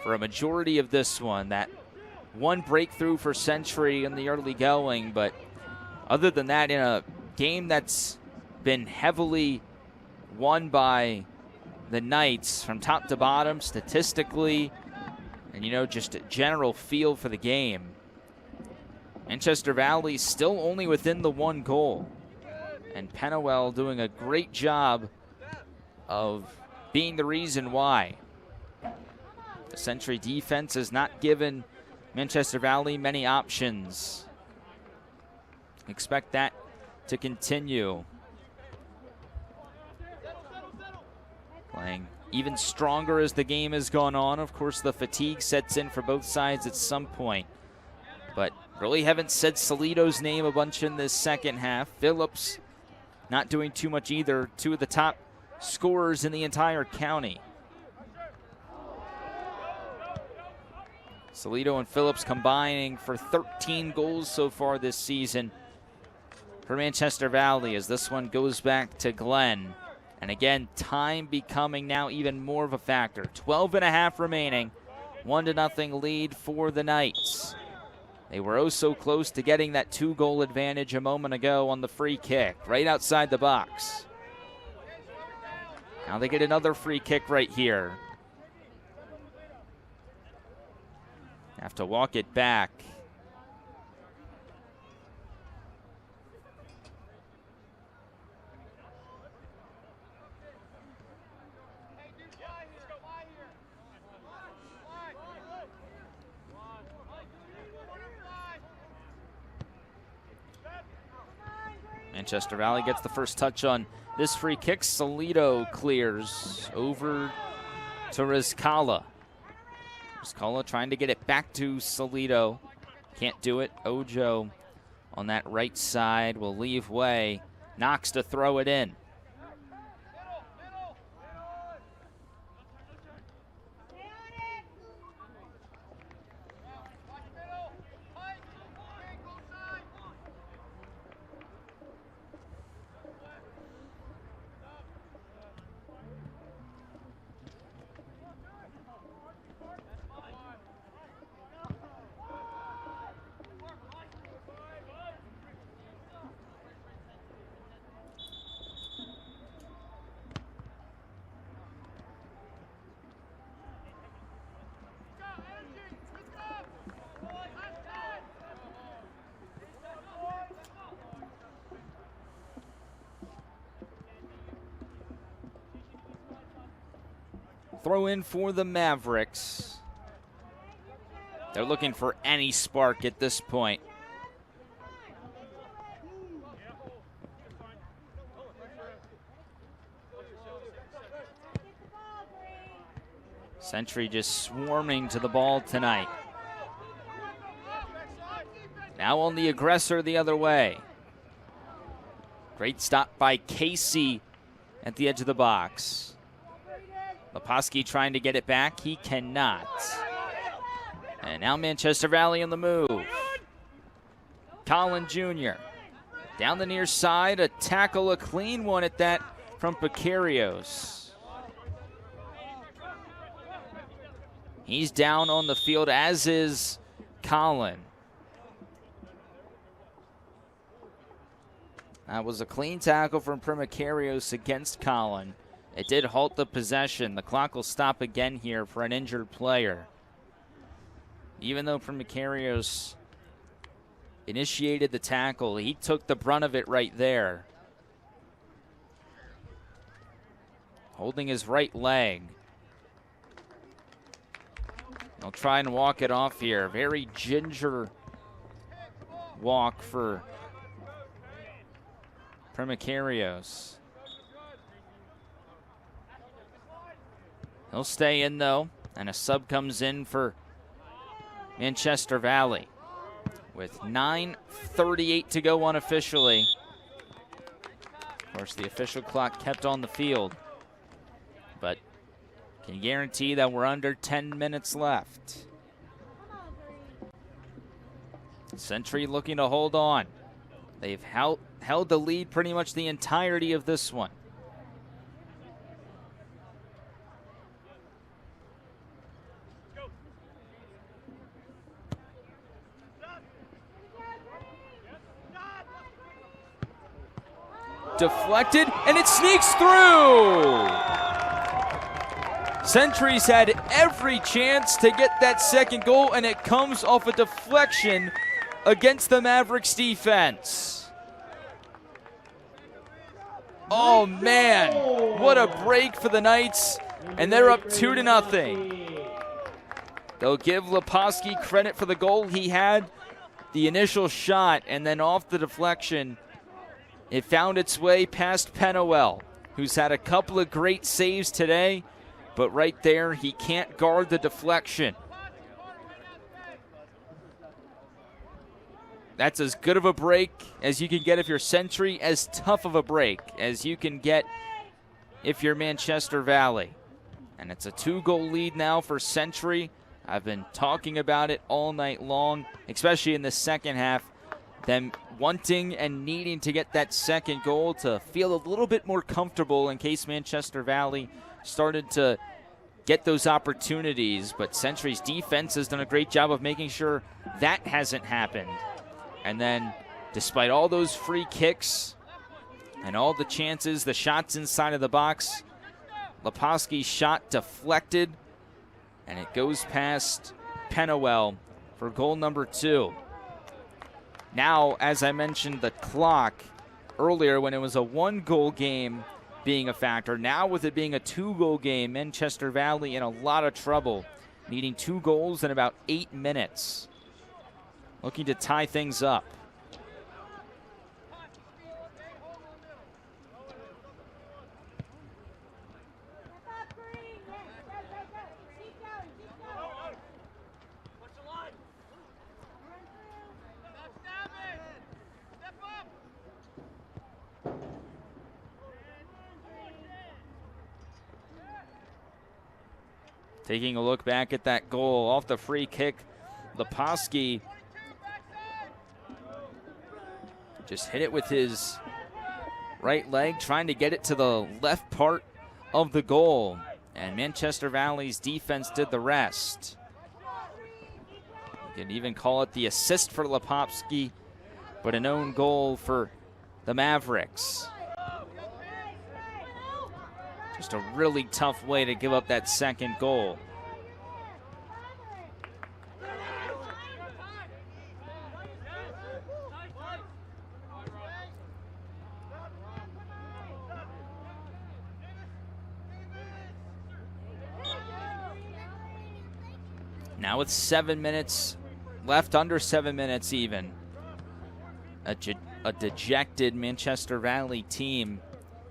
for a majority of this one. That one breakthrough for Century in the early going, but other than that, in a game that's been heavily won by the Knights from top to bottom statistically, and just a general feel for the game, Manchester Valley still only within the one goal, and Penowell doing a great job of being the reason why. The Century defense has not given Manchester Valley many options. Expect that to continue. Playing even stronger as the game has gone on. Of course, the fatigue sets in for both sides at some point. But really haven't said Salito's name a bunch in this second half. Phillips not doing too much either. Two of the top scorers in the entire county. Salito and Phillips combining for 13 goals so far this season for Manchester Valley, as this one goes back to Glenn. And again, time becoming now even more of a factor. 12.5 remaining. 1-0 lead for the Knights. They were oh so close to getting that 2-goal advantage a moment ago on the free kick, right outside the box. Now they get another free kick right here. Have to walk it back. Manchester Valley gets the first touch on this free kick. Salito clears over to Rizkala. Rizkala trying to get it back to Salito. Can't do it. Ojo on that right side will leave way. Knox to throw it in. Throw in for the Mavericks. They're looking for any spark at this point. Century just swarming to the ball tonight. Now on the aggressor the other way. Great stop by Casey at the edge of the box. Leposki trying to get it back. He cannot. And now Manchester Valley on the move. Collin Jr. down the near side. A tackle, a clean one at that from Picarios. He's down on the field, as is Collin. That was a clean tackle from Primicarios against Collin. It did halt the possession. The clock will stop again here for an injured player. Even though Primicarios initiated the tackle, he took the brunt of it right there. Holding his right leg. He'll try and walk it off here. Very ginger walk for Primicarios. He'll stay in though, and a sub comes in for Manchester Valley with 9:38 to go unofficially. Of course, the official clock kept on the field, but can guarantee that we're under 10 minutes left. Century looking to hold on. They've held the lead pretty much the entirety of this one. Deflected, and it sneaks through. Century's had every chance to get that second goal, and it comes off a deflection against the Mavericks defense. Oh man, what a break for the Knights, and they're up 2-0. They'll give Leposki credit for the goal. He had the initial shot, and then off the deflection, it found its way past Penowell. who's had a couple of great saves today, but right there, he can't guard the deflection. That's as good of a break as you can get if you're Century, as tough of a break as you can get if you're Manchester Valley. And it's a 2-goal lead now for Century. I've been talking about it all night long, especially in the second half. Them wanting and needing to get that second goal to feel a little bit more comfortable in case Manchester Valley started to get those opportunities. But Century's defense has done a great job of making sure that hasn't happened. And then, despite all those free kicks and all the chances, the shots inside of the box, Leposki's shot deflected, and it goes past Pennewell for goal number 2. Now, as I mentioned, the clock earlier when it was a 1-goal game being a factor. Now with it being a 2-goal game, Manchester Valley in a lot of trouble, needing 2 goals in about 8 minutes. Looking to tie things up. Taking a look back at that goal off the free kick, Leposki just hit it with his right leg, trying to get it to the left part of the goal. And Manchester Valley's defense did the rest. You can even call it the assist for Leposki, but an own goal for the Mavericks. Just a really tough way to give up that second goal. Now with 7 minutes left, under 7 minutes even. A dejected Manchester Valley team.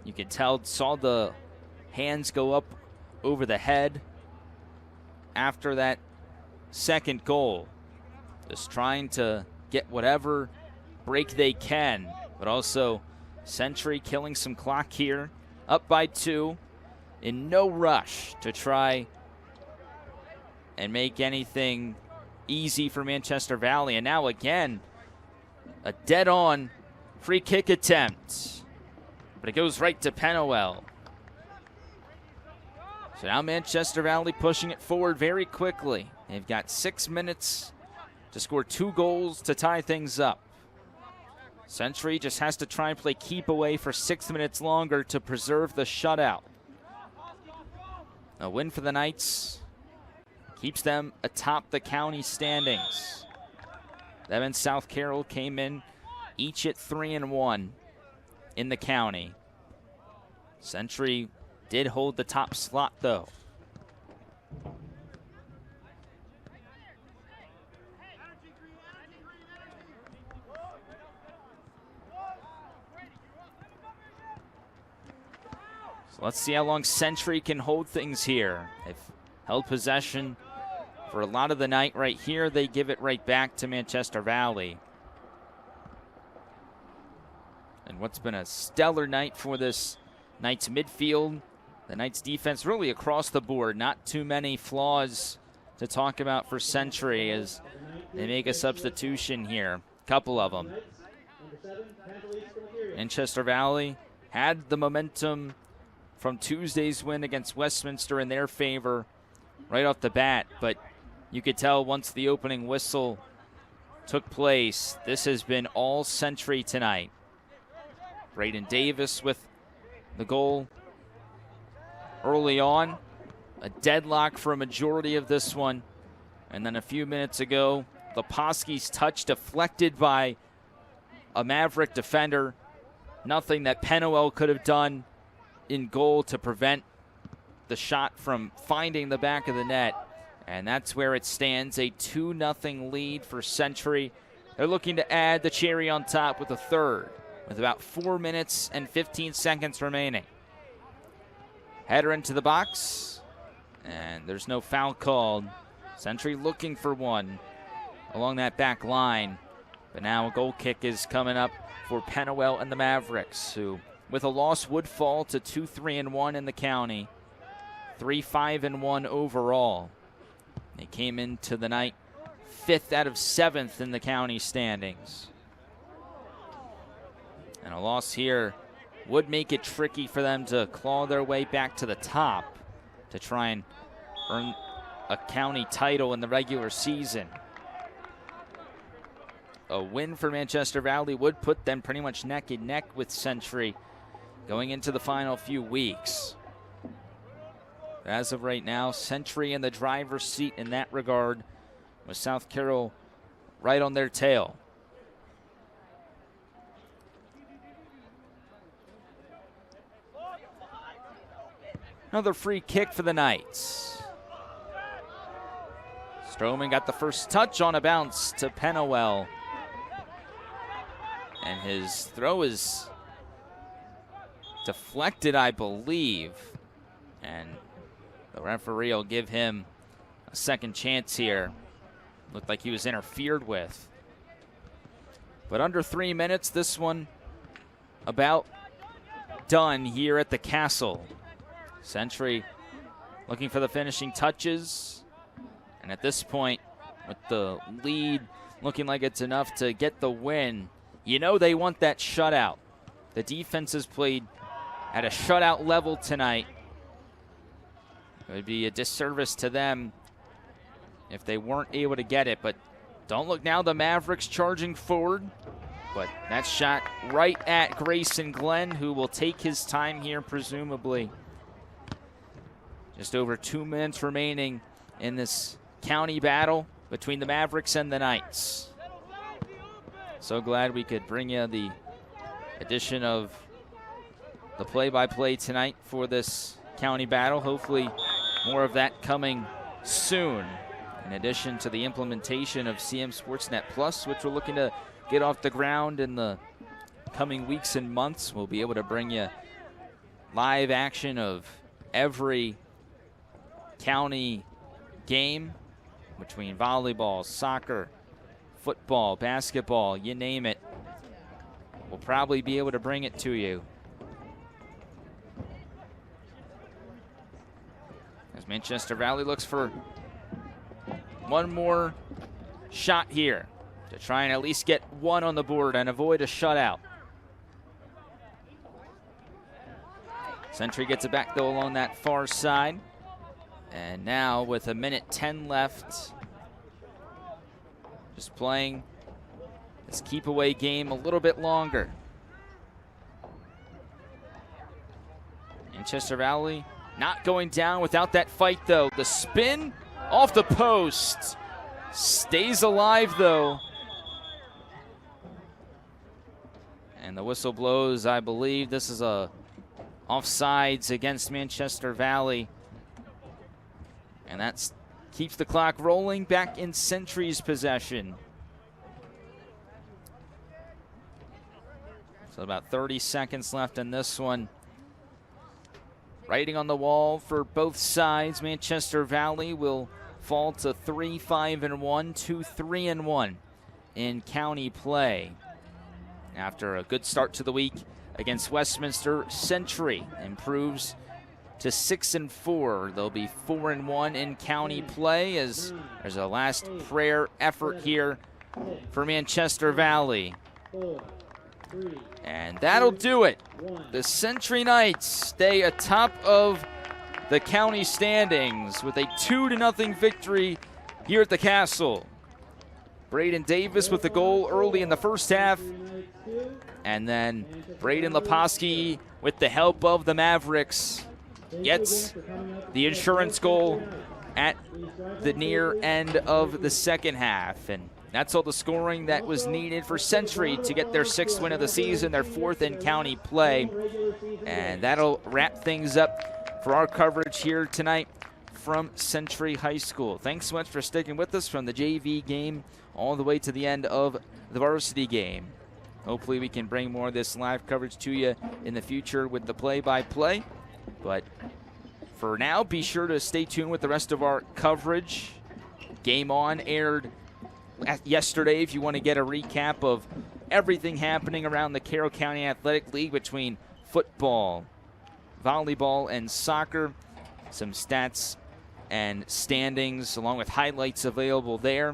You could tell, saw the hands go up over the head after that second goal. Just trying to get whatever break they can, but also Century killing some clock here, up by 2, in no rush to try and make anything easy for Manchester Valley. And now again, a dead-on free kick attempt, but it goes right to Pennewell. So now Manchester Valley pushing it forward very quickly. They've got 6 minutes to score 2 goals to tie things up. Century just has to try and play keep away for 6 minutes longer to preserve the shutout. A win for the Knights keeps them atop the county standings. Them and South Carroll came in each at 3-1 in the county. Century did hold the top slot, though. So let's see how long Century can hold things here. They've held possession for a lot of the night. Right here, they give it right back to Manchester Valley. And what's been a stellar night for this Knights midfield. The Knights defense really across the board. Not too many flaws to talk about for Century as they make a substitution here. Couple of them. Manchester Valley had the momentum from Tuesday's win against Westminster in their favor right off the bat, but you could tell once the opening whistle took place, this has been all Century tonight. Braden Davis with the goal early on. A deadlock for a majority of this one. And then a few minutes ago, Leposki's touch deflected by a Maverick defender. Nothing that Pennewell could have done in goal to prevent the shot from finding the back of the net. And that's where it stands, a 2-0 lead for Century. They're looking to add the cherry on top with a third, with about 4 minutes and 15 seconds remaining. Header into the box, and there's no foul called. Century looking for one along that back line. But now a goal kick is coming up for Pennwell and the Mavericks, who with a loss would fall to 2-3-1 in the county, 3-5-1 overall. They came into the night 5th out of 7th in the county standings. And a loss here would make it tricky for them to claw their way back to the top to try and earn a county title in the regular season. A win for Manchester Valley would put them pretty much neck and neck with Century going into the final few weeks. As of right now, Century in the driver's seat in that regard, with South Carroll right on their tail. Another free kick for the Knights. Stroman got the first touch on a bounce to Pennwell. And his throw is deflected, I believe. And the referee will give him a second chance here. Looked like he was interfered with. But under 3 minutes, this one about done here at the Castle. Century looking for the finishing touches. And at this point, with the lead looking like it's enough to get the win, you know they want that shutout. The defense has played at a shutout level tonight. It would be a disservice to them if they weren't able to get it. But don't look now, the Mavericks charging forward. But that shot right at Grayson Glenn, who will take his time here, presumably. Just over 2 minutes remaining in this county battle between the Mavericks and the Knights. So glad we could bring you the edition of the play-by-play tonight for this county battle. Hopefully more of that coming soon, in addition to the implementation of CMSportsNet Plus, which we're looking to get off the ground in the coming weeks and months. We'll be able to bring you live action of every county game between volleyball, soccer, football, basketball, you name it. We'll probably be able to bring it to you. As Manchester Valley looks for one more shot here to try and at least get one on the board and avoid a shutout. Century gets it back, though, along that far side. And now with 1:10 left, just playing this keep-away game a little bit longer. Manchester Valley not going down without that fight, though. The spin off the post. Stays alive, though. And the whistle blows, I believe. This is a offsides against Manchester Valley. And that keeps the clock rolling back in Century's possession. So about 30 seconds left in this one. Writing on the wall for both sides. Manchester Valley will fall to 3-5-1, 2-3-1 in county play. After a good start to the week against Westminster, Century improves to 6-4. They'll be 4-1 in county play as there's a last prayer effort here for Manchester Valley. And that'll do it. The Century Knights stay atop of the county standings with a 2-0 victory here at the Castle. Braden Davis with the goal early in the first half. And then Braden Leposki, with the help of the Mavericks, gets the insurance goal at the near end of the second half. And that's all the scoring that was needed for Century to get their 6th win of the season, their 4th in county play. And that'll wrap things up for our coverage here tonight from Century High School. Thanks so much for sticking with us from the JV game all the way to the end of the varsity game. Hopefully we can bring more of this live coverage to you in the future with the play-by-play. But For now, be sure to stay tuned with the rest of our coverage. Game On aired yesterday if you want to get a recap of everything happening around the Carroll County Athletic League between football, volleyball, and soccer. Some stats and standings along with highlights available there.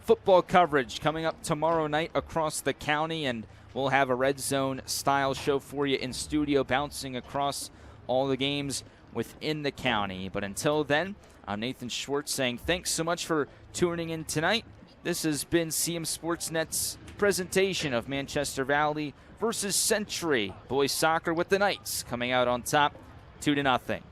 Football coverage coming up tomorrow night across the county, and we'll have a Red Zone style show for you in studio, bouncing across all the games within the county. But until then, I'm Nathan Schwartz saying thanks so much for tuning in tonight. This has been CM Sportsnet's presentation of Manchester Valley versus Century boys soccer, with the Knights coming out on top 2-0.